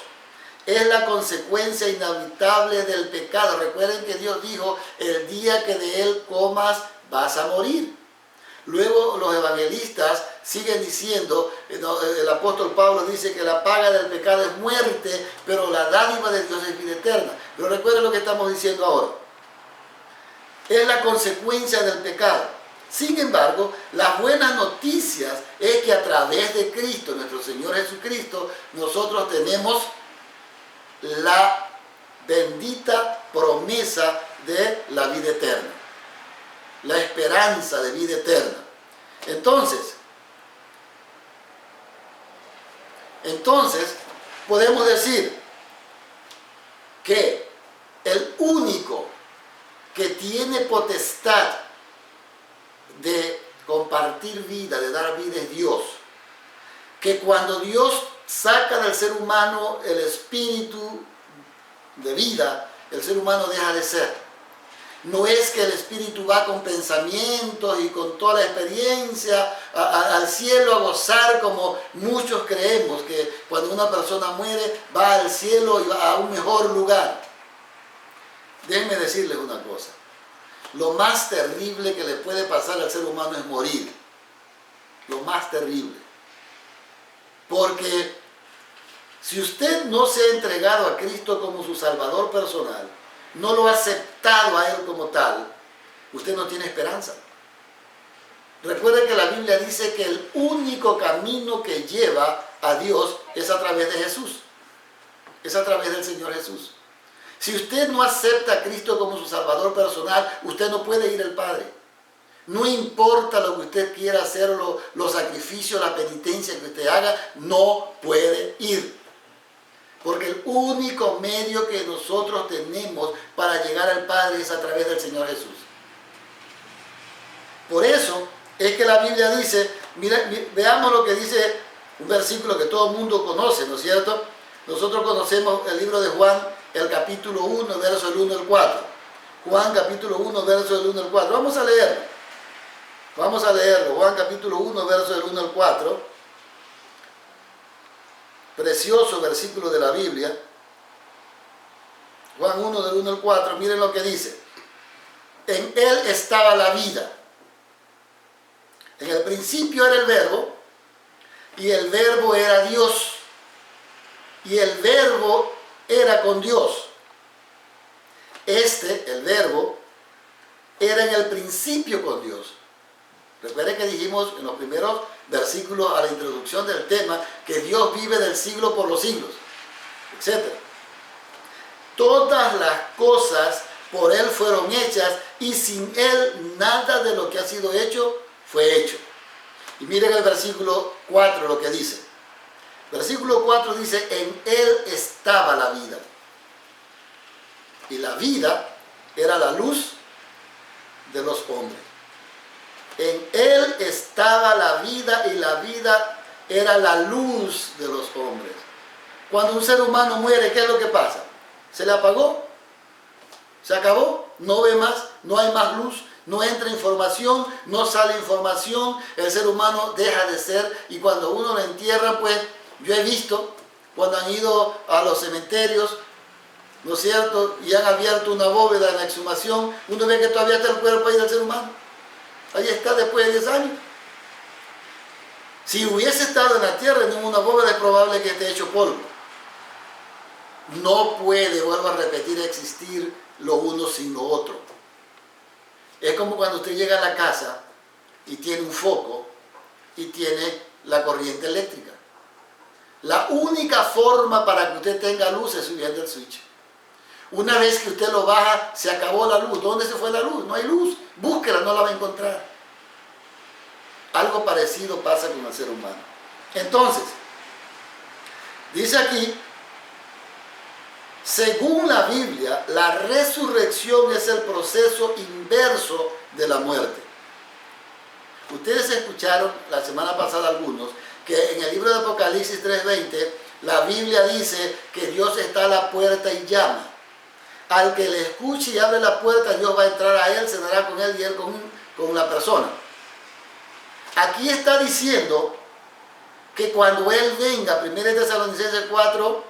Es la consecuencia inevitable del pecado. Recuerden que Dios dijo, el día que de él comas vas a morir. Luego los evangelistas siguen diciendo, el apóstol Pablo dice que la paga del pecado es muerte, pero la dádiva de Dios es vida eterna. Pero recuerden lo que estamos diciendo ahora. Es la consecuencia del pecado. Sin embargo, las buenas noticias es que a través de Cristo, nuestro Señor Jesucristo, nosotros tenemos la bendita promesa de la vida eterna. La esperanza de vida eterna. Entonces, podemos decir que el único que tiene potestad de compartir vida, de dar vida es Dios. Que cuando Dios saca del ser humano el espíritu de vida, el ser humano deja de ser. No es que el espíritu va con pensamientos y con toda la experiencia al cielo a gozar como muchos creemos, que cuando una persona muere va al cielo y va a un mejor lugar. Déjenme decirles una cosa. Lo más terrible que le puede pasar al ser humano es morir. Lo más terrible. Porque si usted no se ha entregado a Cristo como su Salvador personal, no lo ha aceptado a Él como tal, usted no tiene esperanza. Recuerde que la Biblia dice que el único camino que lleva a Dios es a través de Jesús. Es a través del Señor Jesús. Si usted no acepta a Cristo como su Salvador personal, usted no puede ir al Padre. No importa lo que usted quiera hacer, los sacrificios, la penitencia que usted haga, no puede ir. Porque el único medio que nosotros tenemos para llegar al Padre es a través del Señor Jesús. Por eso es que la Biblia dice, mira, veamos lo que dice un versículo que todo el mundo conoce, ¿no es cierto? Nosotros conocemos el libro de Juan, el capítulo 1, verso del 1 al 4. Juan capítulo 1, verso del 1 al 4. Vamos a leerlo. Vamos a leerlo. Juan capítulo 1, verso del 1 al 4. Precioso versículo de la Biblia. Juan 1, del 1 al 4. Miren lo que dice. En él estaba la vida. En el principio era el verbo. Y el verbo era Dios. Y el verbo era con Dios. El verbo, era en el principio con Dios. Recuerden que dijimos en los primeros versículos a la introducción del tema que Dios vive del siglo por los siglos. etc. Todas las cosas por Él fueron hechas y sin Él nada de lo que ha sido hecho fue hecho. Y miren el versículo 4 lo que dice. Versículo 4 dice, en Él estaba la vida. Y la vida era la luz de los hombres. En Él estaba la vida y la vida era la luz de los hombres. Cuando un ser humano muere, ¿qué es lo que pasa? ¿Se le apagó? ¿Se acabó? ¿No ve más? ¿No hay más luz? ¿No entra información? ¿No sale información? El ser humano deja de ser, y cuando uno lo entierra, pues yo he visto cuando han ido a los cementerios, ¿no es cierto? Y han abierto una bóveda en la exhumación, uno ve que todavía está el cuerpo ahí del ser humano. Ahí está después de 10 años. Si hubiese estado en la tierra en una bóveda, es probable que esté hecho polvo. No puede, vuelvo a repetir, existir lo uno sin lo otro. Es como cuando usted llega a la casa y tiene un foco y tiene la corriente eléctrica. La única forma para que usted tenga luz es subiendo el switch. Una vez que usted lo baja, se acabó la luz. ¿Dónde se fue la luz? No hay luz. Búsquela, no la va a encontrar. Algo parecido pasa con el ser humano. Entonces, dice aquí, según la Biblia, la resurrección es el proceso inverso de la muerte. Ustedes escucharon la semana pasada algunos que en el libro de Apocalipsis 3:20 la Biblia dice que Dios está a la puerta y llama. Al que le escuche y abre la puerta, Dios va a entrar a él, cenará con él y él con la persona. Aquí está diciendo que cuando Él venga, 1 Tesalonicenses 4,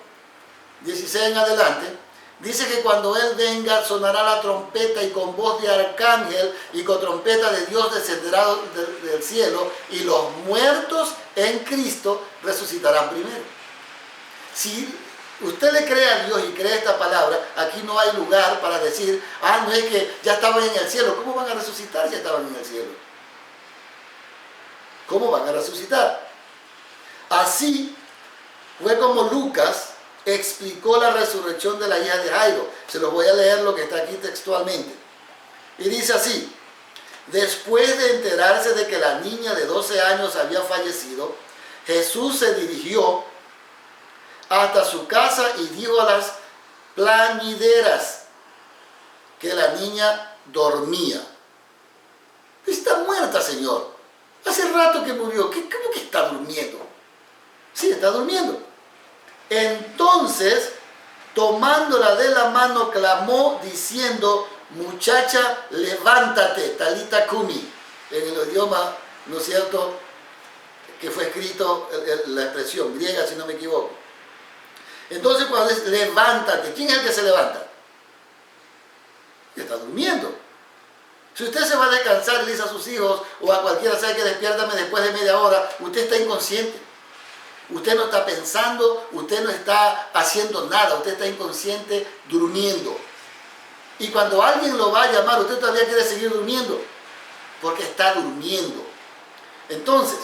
16 en adelante, dice que cuando Él venga sonará la trompeta y con voz de arcángel y con trompeta de Dios descenderá del cielo y los muertos en Cristo resucitarán primero. Si usted le cree a Dios y cree esta palabra, aquí no hay lugar para decir, no es que ya estaban en el cielo. ¿Cómo van a resucitar si estaban en el cielo? ¿Cómo van a resucitar? Así fue como Lucas explicó la resurrección de la hija de Jairo. Se los voy a leer lo que está aquí textualmente. Y dice así: después de enterarse de que la niña de 12 años había fallecido, Jesús se dirigió hasta su casa y dijo a las plañideras que la niña dormía. Está muerta, Señor. Hace rato que murió. ¿Cómo que está durmiendo? Sí, está durmiendo. Entonces, tomándola de la mano, clamó diciendo: muchacha, levántate, talita kumi, en el idioma, ¿no es cierto?, que fue escrito la expresión griega, si no me equivoco. Entonces, cuando es levántate, ¿quién es el que se levanta? Que está durmiendo. Si usted se va a descansar y le dice a sus hijos o a cualquiera, sabe que despiértame después de media hora, usted está inconsciente. Usted no está pensando, usted no está haciendo nada, usted está inconsciente durmiendo. Y cuando alguien lo va a llamar, usted todavía quiere seguir durmiendo, porque está durmiendo. Entonces,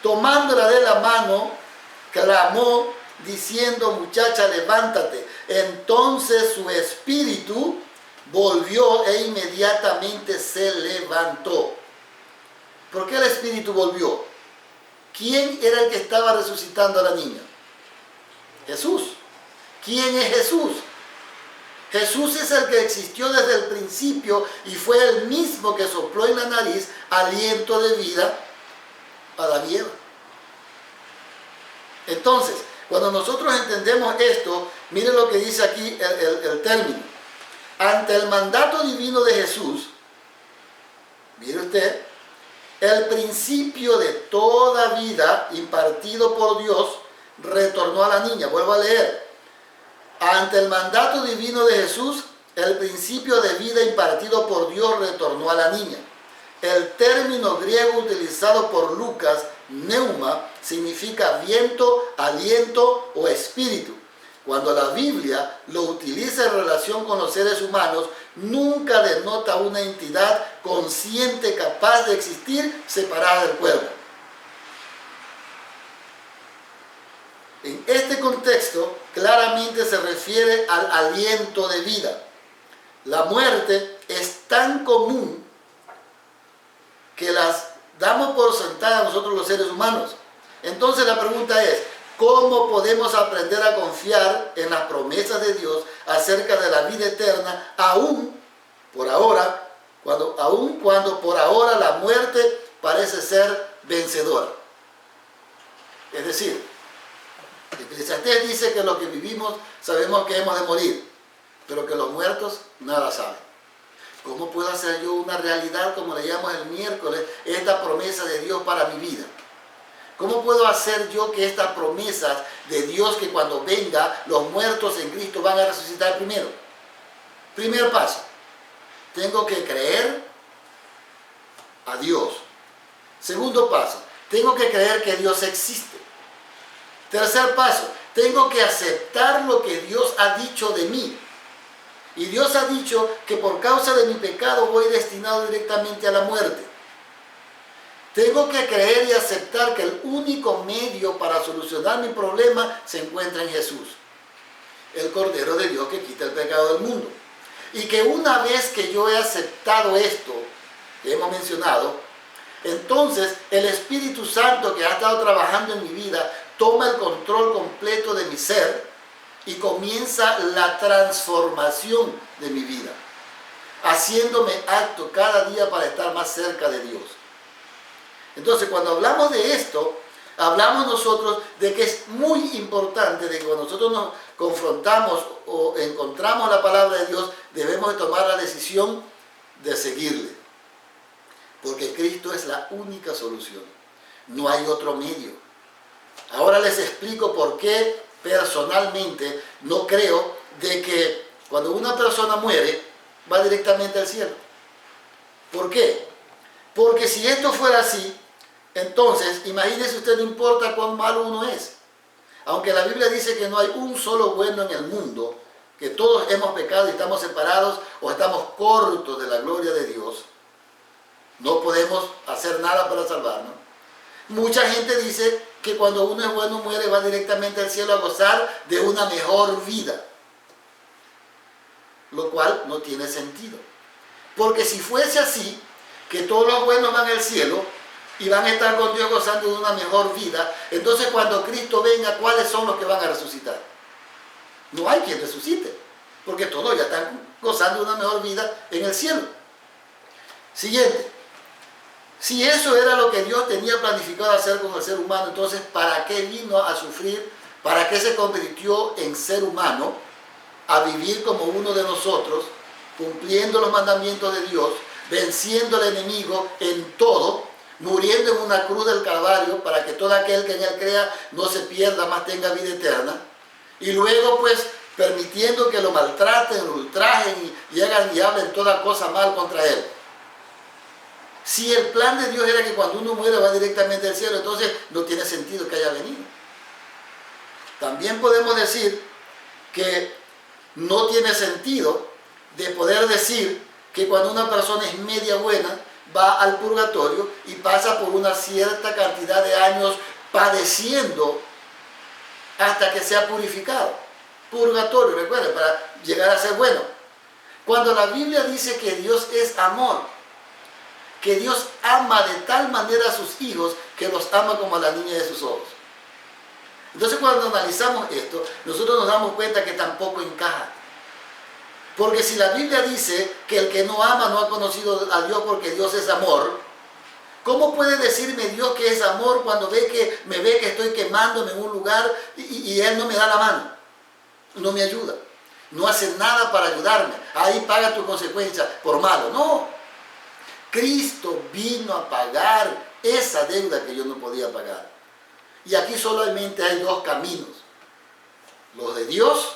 tomándola de la mano, clamó diciendo: muchacha, levántate. Entonces su espíritu volvió e inmediatamente se levantó. ¿Por qué el espíritu volvió? ¿Quién era el que estaba resucitando a la niña? Jesús. ¿Quién es Jesús? Jesús es el que existió desde el principio y fue el mismo que sopló en la nariz aliento de vida a Adán y Eva. Entonces, cuando nosotros entendemos esto, miren lo que dice aquí el término. Ante el mandato divino de Jesús, mire usted, el principio de toda vida impartido por Dios retornó a la niña. Vuelvo a leer. Ante el mandato divino de Jesús, el principio de vida impartido por Dios retornó a la niña. El término griego utilizado por Lucas, pneuma, significa viento, aliento o espíritu. Cuando la Biblia lo utiliza en relación con los seres humanos, nunca denota una entidad consciente capaz de existir separada del cuerpo. En este contexto claramente se refiere al aliento de vida. La muerte es tan común que las damos por sentada nosotros los seres humanos. Entonces la pregunta es, ¿cómo podemos aprender a confiar en las promesas de Dios acerca de la vida eterna, aún cuando por ahora la muerte parece ser vencedora? Es decir, Eclesiastés dice que los que vivimos sabemos que hemos de morir, pero que los muertos nada saben. ¿Cómo puedo hacer yo una realidad, como le llamamos el miércoles, esta promesa de Dios para mi vida? ¿Cómo puedo hacer yo que estas promesas de Dios, que cuando venga los muertos en Cristo van a resucitar primero? Primer paso, tengo que creer a Dios. Segundo paso, tengo que creer que Dios existe. Tercer paso, tengo que aceptar lo que Dios ha dicho de mí. Y Dios ha dicho que por causa de mi pecado voy destinado directamente a la muerte. Tengo que creer y aceptar que el único medio para solucionar mi problema se encuentra en Jesús, el Cordero de Dios que quita el pecado del mundo. Y que una vez que yo he aceptado esto que hemos mencionado, entonces el Espíritu Santo, que ha estado trabajando en mi vida, toma el control completo de mi ser y comienza la transformación de mi vida, haciéndome apto cada día para estar más cerca de Dios. Entonces, cuando hablamos de esto, hablamos nosotros de que es muy importante de que cuando nosotros nos confrontamos o encontramos la palabra de Dios, debemos de tomar la decisión de seguirle. Porque Cristo es la única solución. No hay otro medio. Ahora les explico por qué personalmente no creo de que cuando una persona muere va directamente al cielo. ¿Por qué? Porque si esto fuera así, entonces imagínese usted, no importa cuán malo uno es. Aunque la Biblia dice que no hay un solo bueno en el mundo, que todos hemos pecado y estamos separados o estamos cortos de la gloria de Dios, no podemos hacer nada para salvarnos. Mucha gente dice que cuando uno es bueno muere, va directamente al cielo a gozar de una mejor vida, lo cual no tiene sentido. Porque si fuese así, que todos los buenos van al cielo y van a estar con Dios gozando de una mejor vida, entonces cuando Cristo venga, ¿cuáles son los que van a resucitar? No hay quien resucite, porque todos ya están gozando de una mejor vida en el cielo. Siguiente. Si eso era lo que Dios tenía planificado hacer con el ser humano, entonces ¿para qué vino a sufrir? ¿Para qué se convirtió en ser humano? A vivir como uno de nosotros, cumpliendo los mandamientos de Dios, venciendo al enemigo en todo, muriendo en una cruz del Calvario para que todo aquel que en él crea no se pierda, más tenga vida eterna. Y luego pues permitiendo que lo maltraten, lo ultrajen y hagan y hablen toda cosa mal contra él. Si el plan de Dios era que cuando uno muere va directamente al cielo, entonces no tiene sentido que haya venido. También podemos decir que no tiene sentido de poder decir que cuando una persona es media buena va al purgatorio y pasa por una cierta cantidad de años padeciendo hasta que sea purificado. Purgatorio, recuerden, para llegar a ser bueno. Cuando la Biblia dice que Dios es amor, que Dios ama de tal manera a sus hijos que los ama como a la niña de sus ojos. Entonces cuando analizamos esto, nosotros nos damos cuenta que tampoco encaja. Porque si la Biblia dice que el que no ama no ha conocido a Dios porque Dios es amor, ¿cómo puede decirme Dios que es amor cuando me ve que estoy quemándome en un lugar y Él no me da la mano? No me ayuda. No hace nada para ayudarme. Ahí paga tus consecuencias por malo. No. Cristo vino a pagar esa deuda que yo no podía pagar. Y aquí solamente hay dos caminos. Los de Dios,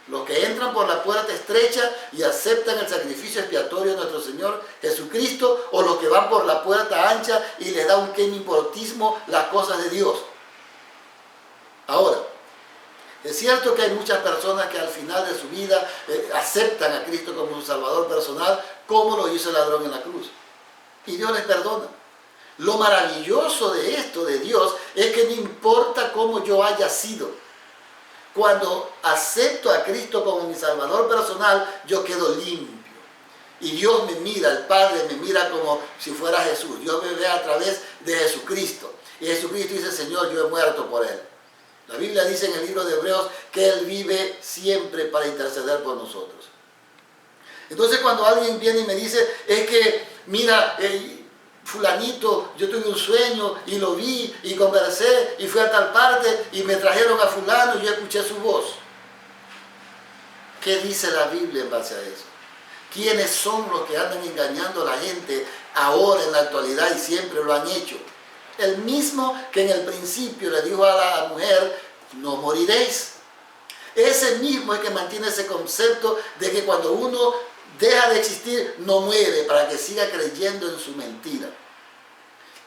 los que entran por la puerta estrecha y aceptan el sacrificio expiatorio de nuestro Señor Jesucristo, o los que van por la puerta ancha y les da un importismo las cosas de Dios. Ahora, es cierto que hay muchas personas que al final de su vida aceptan a Cristo como su Salvador personal, como lo hizo el ladrón en la cruz. Y Dios les perdona. Lo maravilloso de esto, de Dios, es que no importa cómo yo haya sido. Cuando acepto a Cristo como mi Salvador personal, yo quedo limpio. Y Dios me mira, el Padre me mira como si fuera Jesús. Dios me ve a través de Jesucristo. Y Jesucristo dice, Señor, yo he muerto por Él. La Biblia dice en el libro de Hebreos que Él vive siempre para interceder por nosotros. Entonces cuando alguien viene y me dice, es que, mira, fulanito, yo tuve un sueño y lo vi y conversé y fui a tal parte y me trajeron a fulano y yo escuché su voz. ¿Qué dice la Biblia en base a eso? ¿Quiénes son los que andan engañando a la gente ahora en la actualidad y siempre lo han hecho? El mismo que en el principio le dijo a la mujer, no moriréis. Ese mismo es que mantiene ese concepto de que cuando uno deja de existir, no muere, para que siga creyendo en su mentira.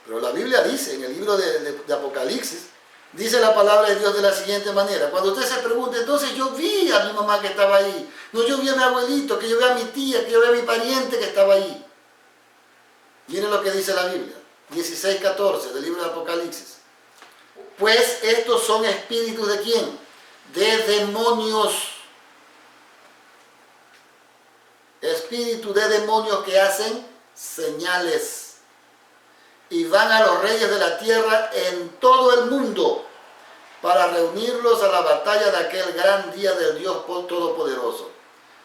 Pero la Biblia dice, en el libro de Apocalipsis, dice la palabra de Dios de la siguiente manera. Cuando usted se pregunte, entonces yo vi a mi mamá que estaba ahí. No, yo vi a mi abuelito, que yo vi a mi tía, que yo vi a mi pariente que estaba ahí. Miren lo que dice la Biblia. 16:14 del libro de Apocalipsis. Pues estos son espíritus ¿de quién? De demonios. Espíritus de demonios que hacen señales y van a los reyes de la tierra en todo el mundo para reunirlos a la batalla de aquel gran día del Dios Todopoderoso.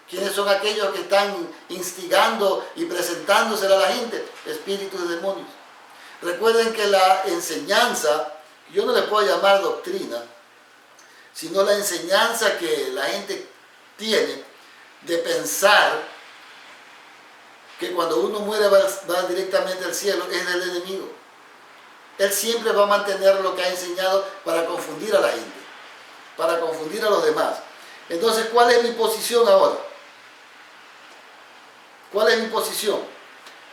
¿Quiénes son aquellos que están instigando y presentándosela a la gente? Espíritus de demonios. Recuerden que la enseñanza, yo no le puedo llamar doctrina, sino la enseñanza que la gente tiene de pensar que cuando uno muere va directamente al cielo, es del enemigo. Él siempre va a mantener lo que ha enseñado para confundir a la gente, para confundir a los demás. Entonces, ¿cuál es mi posición ahora? ¿Cuál es mi posición?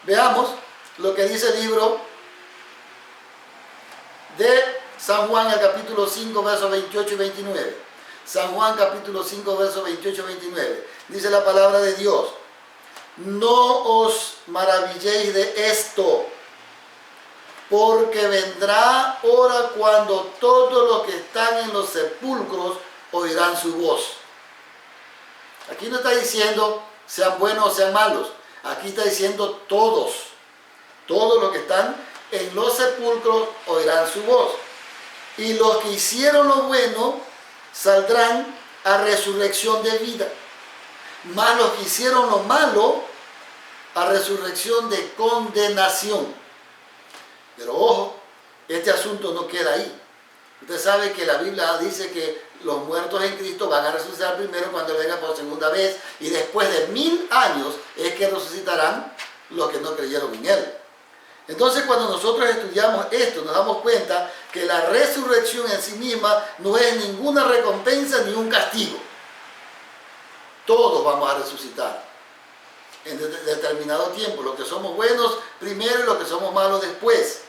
Veamos lo que dice el libro de San Juan, el capítulo 5, versos 28 y 29. San Juan, capítulo 5, versos 28 y 29. Dice la palabra de Dios. No os maravilléis de esto, porque vendrá hora cuando todos los que están en los sepulcros oirán su voz. Aquí no está diciendo sean buenos o sean malos. Aquí está diciendo todos. Todos los que están en los sepulcros oirán su voz. Y los que hicieron lo bueno saldrán a resurrección de vida. Mas los que hicieron lo malo a resurrección de condenación. Pero ojo, este asunto no queda ahí. Usted sabe que la Biblia dice que los muertos en Cristo van a resucitar primero cuando venga por segunda vez, y después de 1000 años es que resucitarán los que no creyeron en Él. Entonces, cuando nosotros estudiamos esto, nos damos cuenta que la resurrección en sí misma no es ninguna recompensa ni un castigo. Todos vamos a resucitar en determinado tiempo, los que somos buenos primero y los que somos malos después.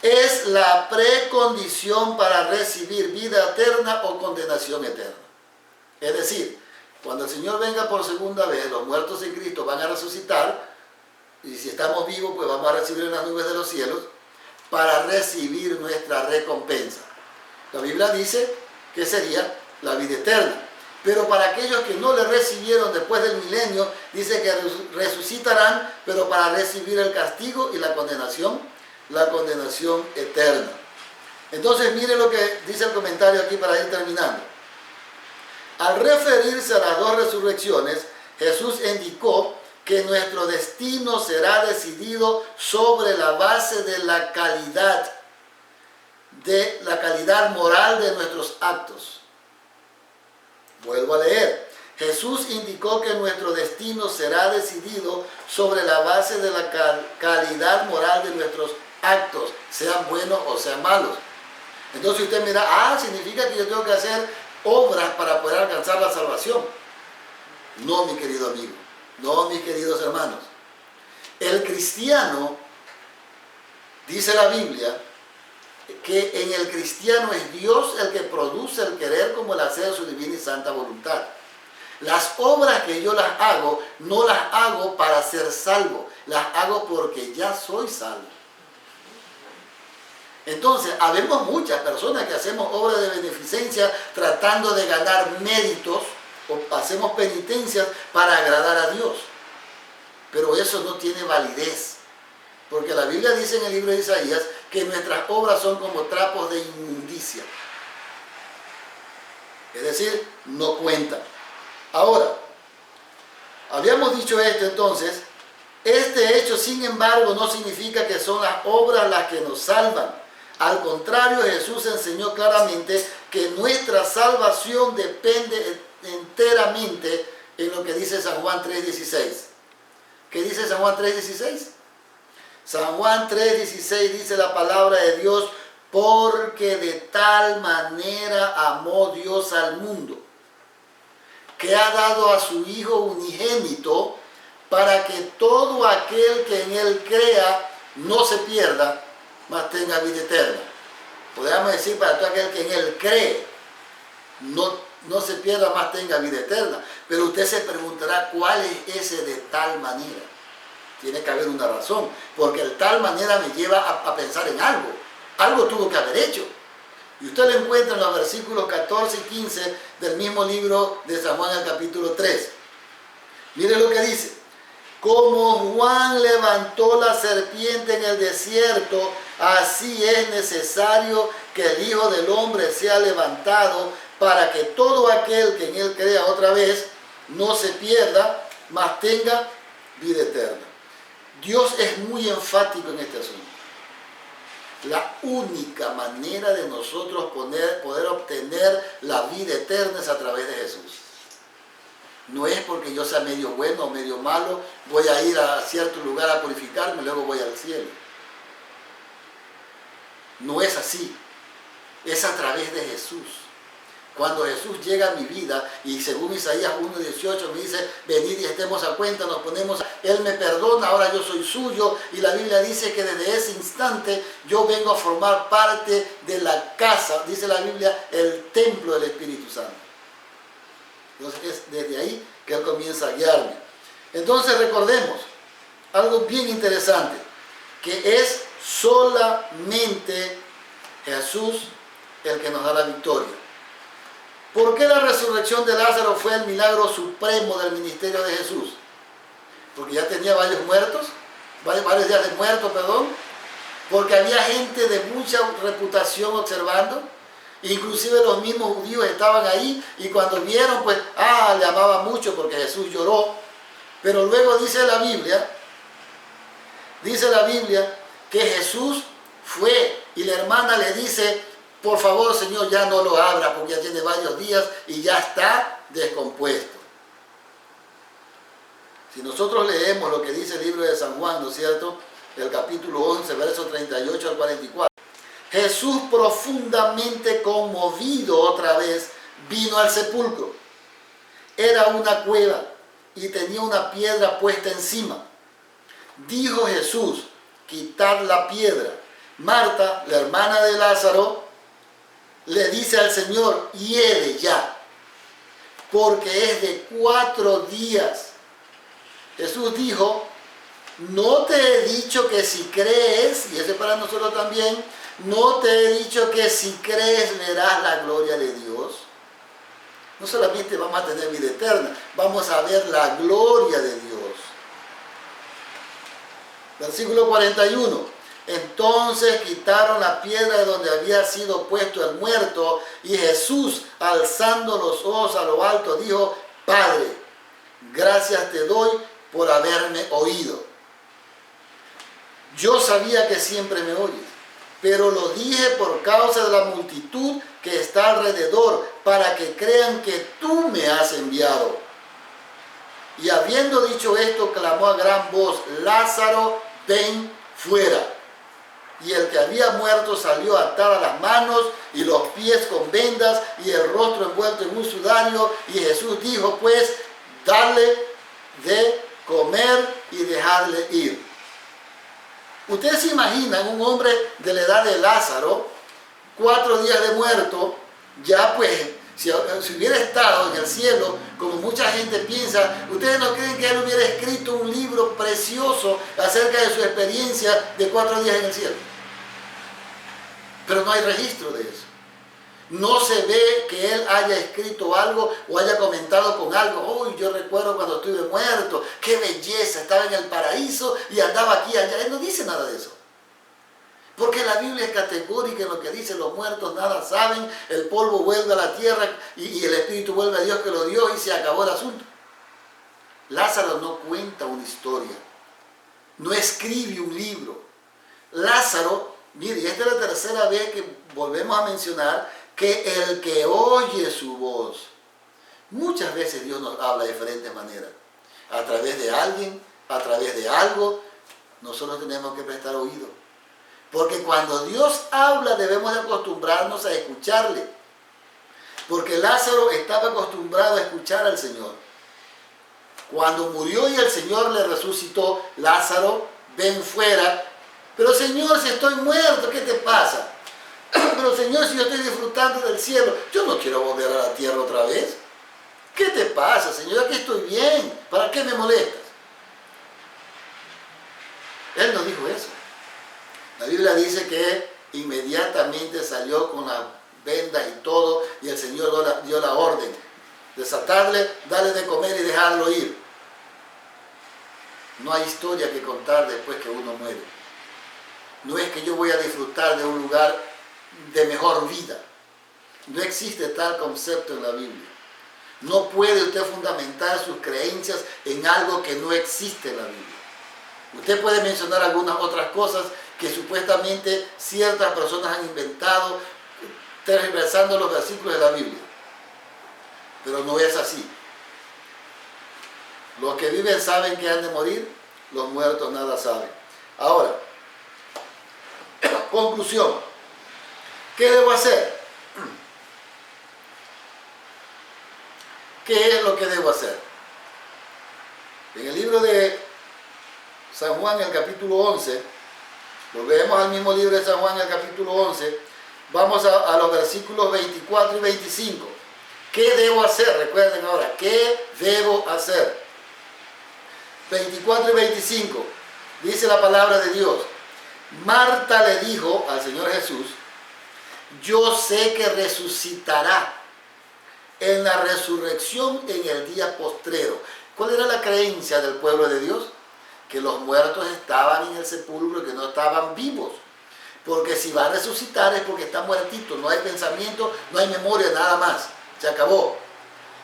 Es la precondición para recibir vida eterna o condenación eterna. Es decir, cuando el Señor venga por segunda vez, los muertos en Cristo van a resucitar, y si estamos vivos, pues vamos a recibir en las nubes de los cielos para recibir nuestra recompensa. La Biblia dice que sería la vida eterna. Pero para aquellos que no le recibieron después del milenio, dice que resucitarán, pero para recibir el castigo y la condenación eterna. Entonces, mire lo que dice el comentario aquí para ir terminando. Al referirse a las dos resurrecciones, Jesús indicó que nuestro destino será decidido sobre la base de la calidad moral de nuestros actos. Vuelvo a leer. Jesús indicó que nuestro destino será decidido sobre la base de la calidad moral de nuestros actos, sean buenos o sean malos. Entonces usted me dirá, significa que yo tengo que hacer obras para poder alcanzar la salvación. No, mi querido amigo. No, mis queridos hermanos. El cristiano, dice la Biblia, que en el cristiano es Dios el que produce el querer como el hacer de su divina y santa voluntad. Las obras que yo las hago, no las hago para ser salvo, las hago porque ya soy salvo. Entonces, habemos muchas personas que hacemos obras de beneficencia tratando de ganar méritos o hacemos penitencias para agradar a Dios. Pero eso no tiene validez. Porque la Biblia dice en el libro de Isaías que nuestras obras son como trapos de inmundicia. Es decir, no cuentan. Ahora, habíamos dicho esto entonces, este hecho sin embargo no significa que son las obras las que nos salvan. Al contrario, Jesús enseñó claramente que nuestra salvación depende enteramente en lo que dice San Juan 3:16. ¿Qué dice San Juan 3:16? San Juan 3:16 dice la palabra de Dios, porque de tal manera amó Dios al mundo, que ha dado a su Hijo unigénito, para que todo aquel que en Él crea no se pierda, mas tenga vida eterna. Podríamos decir, para todo aquel que en Él cree, no se pierda, mas tenga vida eterna. Pero usted se preguntará, ¿cuál es ese de tal manera? Tiene que haber una razón, porque el tal manera me lleva a pensar en algo. Algo tuvo que haber hecho. Y usted lo encuentra en los versículos 14 y 15 del mismo libro de San Juan, el capítulo 3. Mire lo que dice. Como Juan levantó la serpiente en el desierto, así es necesario que el Hijo del Hombre sea levantado, para que todo aquel que en Él crea, otra vez, no se pierda, mas tenga vida eterna. Dios es muy enfático en este asunto. La única manera de nosotros poder obtener la vida eterna es a través de Jesús. No es porque yo sea medio bueno o medio malo, voy a ir a cierto lugar a purificarme y luego voy al cielo. No es así. Es a través de Jesús. Cuando Jesús llega a mi vida, y según Isaías 1:18 me dice, venid y estemos a cuenta, nos ponemos, Él me perdona, ahora yo soy suyo, y la Biblia dice que desde ese instante yo vengo a formar parte de la casa, dice la Biblia, el templo del Espíritu Santo. Entonces es desde ahí que Él comienza a guiarme. Entonces recordemos algo bien interesante, que es solamente Jesús el que nos da la victoria. ¿Por qué la resurrección de Lázaro fue el milagro supremo del ministerio de Jesús? Porque ya tenía varios días de muerto, porque había gente de mucha reputación observando, inclusive los mismos judíos estaban ahí, y cuando vieron, pues, le amaba mucho porque Jesús lloró. Pero luego dice la Biblia que Jesús fue, y la hermana le dice, por favor, Señor, ya no lo abra porque ya tiene varios días y ya está descompuesto. Si nosotros leemos lo que dice el libro de San Juan, ¿no es cierto? El capítulo 11, versos 38 al 44. Jesús, profundamente conmovido otra vez, vino al sepulcro. Era una cueva y tenía una piedra puesta encima. Dijo Jesús, quitad la piedra. Marta, la hermana de Lázaro, le dice al Señor, hiede ya, porque es de 4 días. Jesús dijo, no te he dicho que si crees, y eso es para nosotros también, no te he dicho que si crees verás la gloria de Dios. No solamente vamos a tener vida eterna, vamos a ver la gloria de Dios. Versículo 41. Entonces quitaron la piedra de donde había sido puesto el muerto, y Jesús, alzando los ojos a lo alto, dijo, Padre, gracias te doy por haberme oído. Yo sabía que siempre me oyes, pero lo dije por causa de la multitud que está alrededor, para que crean que tú me has enviado. Y habiendo dicho esto, clamó a gran voz, Lázaro, ven fuera. Y el que había muerto salió atado a las manos y los pies con vendas y el rostro envuelto en un sudario. Y Jesús dijo, pues, dale de comer y dejadle ir. Ustedes se imaginan un hombre de la edad de Lázaro, 4 días de muerto, ya pues, si hubiera estado en el cielo, como mucha gente piensa, ¿ustedes no creen que él hubiera escrito un libro precioso acerca de su experiencia de 4 días en el cielo? pero no hay registro de eso. No se ve que él haya escrito algo o haya comentado con algo. Uy, yo recuerdo cuando estuve muerto, qué belleza, estaba en el paraíso y andaba aquí y allá. Él no dice nada de eso. Porque la Biblia es categórica en lo que dice: los muertos nada saben, el polvo vuelve a la tierra y el espíritu vuelve a Dios que lo dio, y se acabó el asunto. Lázaro no cuenta una historia, no escribe un libro. Lázaro, mire, esta es la tercera vez que volvemos a mencionar que el que oye su voz, muchas veces Dios nos habla de diferentes maneras, a través de alguien, a través de algo. Nosotros tenemos que prestar oído, porque cuando Dios habla debemos de acostumbrarnos a escucharle, porque Lázaro estaba acostumbrado a escuchar al Señor. Cuando murió y el Señor le resucitó: Lázaro, ven fuera. Pero Señor, si estoy muerto, ¿qué te pasa? Pero Señor, si yo estoy disfrutando del cielo, yo no quiero volver a la tierra otra vez. ¿Qué te pasa, Señor? Aquí estoy bien. ¿Para qué me molestas? Él no dijo eso. La Biblia dice que inmediatamente salió con las vendas y todo, y el Señor dio la orden: desatarle, darle de comer y dejarlo ir. No hay historia que contar después que uno muere. No es que yo voy a disfrutar de un lugar de mejor vida. No existe tal concepto en la Biblia. No puede usted fundamentar sus creencias en algo que no existe en la Biblia. Usted puede mencionar algunas otras cosas que supuestamente ciertas personas han inventado, tergiversando los versículos de la Biblia. Pero no es así. Los que viven saben que han de morir, los muertos nada saben. Ahora, conclusión. ¿Qué debo hacer? ¿Qué es lo que debo hacer? En el libro de San Juan, el capítulo 11, volvemos al mismo libro de San Juan, el capítulo 11, vamos a los versículos 24 y 25. ¿Qué debo hacer? Recuerden ahora, ¿qué debo hacer? 24 y 25, dice la palabra de Dios: Marta le dijo al Señor Jesús: yo sé que resucitará en la resurrección en el día postrero. ¿Cuál era la creencia del pueblo de Dios? Que los muertos estaban en el sepulcro, que no estaban vivos. Porque si va a resucitar es porque está muertito, no hay pensamiento, no hay memoria, nada más. Se acabó.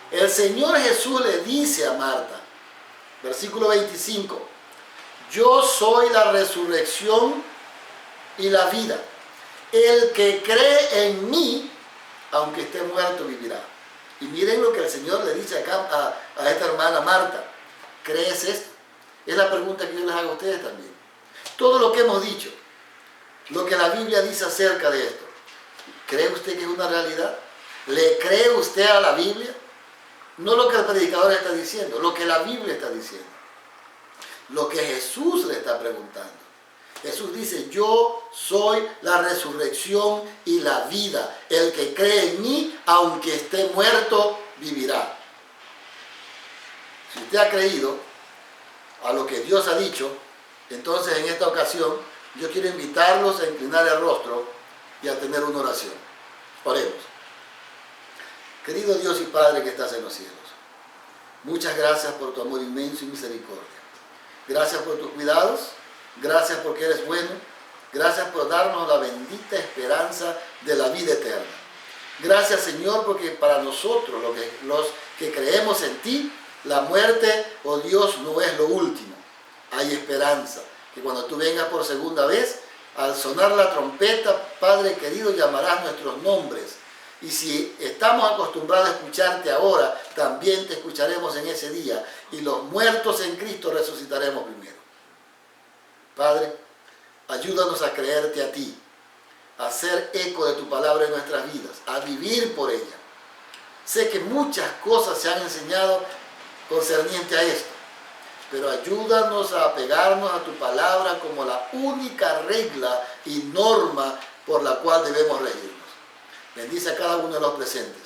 El Señor Jesús le dice a Marta, versículo 25: yo soy la resurrección y la vida. El que cree en mí, aunque esté muerto, vivirá. Y miren lo que el Señor le dice acá a esta hermana Marta: ¿crees esto? Es la pregunta que yo les hago a ustedes también. Todo lo que hemos dicho, lo que la Biblia dice acerca de esto, ¿cree usted que es una realidad? ¿Le cree usted a la Biblia? No lo que el predicador está diciendo, lo que la Biblia está diciendo. Lo que Jesús le está preguntando. Jesús dice: yo soy la resurrección y la vida. El que cree en mí, aunque esté muerto, vivirá. Si usted ha creído a lo que Dios ha dicho, entonces en esta ocasión yo quiero invitarlos a inclinar el rostro y a tener una oración. Oremos. Querido Dios y Padre que estás en los cielos, muchas gracias por tu amor inmenso y misericordia. Gracias por tus cuidados. Gracias porque eres bueno. Gracias por darnos la bendita esperanza de la vida eterna. Gracias, Señor, porque para nosotros, los que creemos en ti, la muerte, oh Dios, no es lo último. Hay esperanza, que cuando tú vengas por segunda vez, al sonar la trompeta, Padre querido, llamarás nuestros nombres. Y si estamos acostumbrados a escucharte ahora, también te escucharemos en ese día. Y los muertos en Cristo resucitaremos primero. Padre, ayúdanos a creerte a ti, a hacer eco de tu palabra en nuestras vidas, a vivir por ella. Sé que muchas cosas se han enseñado concerniente a esto, pero ayúdanos a apegarnos a tu palabra como la única regla y norma por la cual debemos regirnos. Bendice a cada uno de los presentes.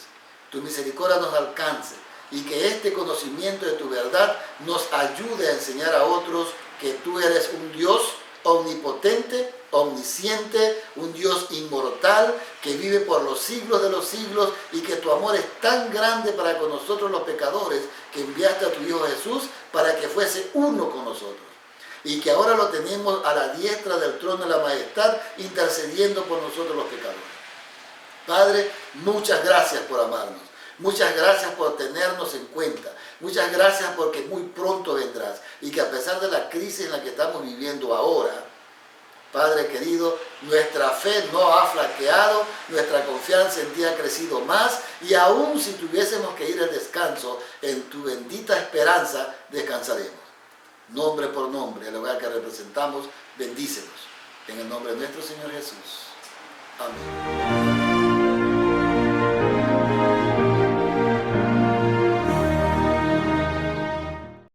Tu misericordia nos alcance y que este conocimiento de tu verdad nos ayude a enseñar a otros que tú eres un Dios omnipotente, omnisciente, un Dios inmortal que vive por los siglos de los siglos, y que tu amor es tan grande para con nosotros los pecadores que enviaste a tu Hijo Jesús para que fuese uno con nosotros, y que ahora lo tenemos a la diestra del trono de la majestad, intercediendo por nosotros los pecadores. Padre, muchas gracias por amarnos. Muchas gracias por tenernos en cuenta. Muchas gracias porque muy pronto vendrás, y que a pesar de la crisis en la que estamos viviendo ahora, Padre querido, nuestra fe no ha flaqueado, nuestra confianza en ti ha crecido más, y aún si tuviésemos que ir al descanso, en tu bendita esperanza descansaremos. Nombre por nombre, el lugar que representamos, bendícenos. En el nombre de nuestro Señor Jesús. Amén.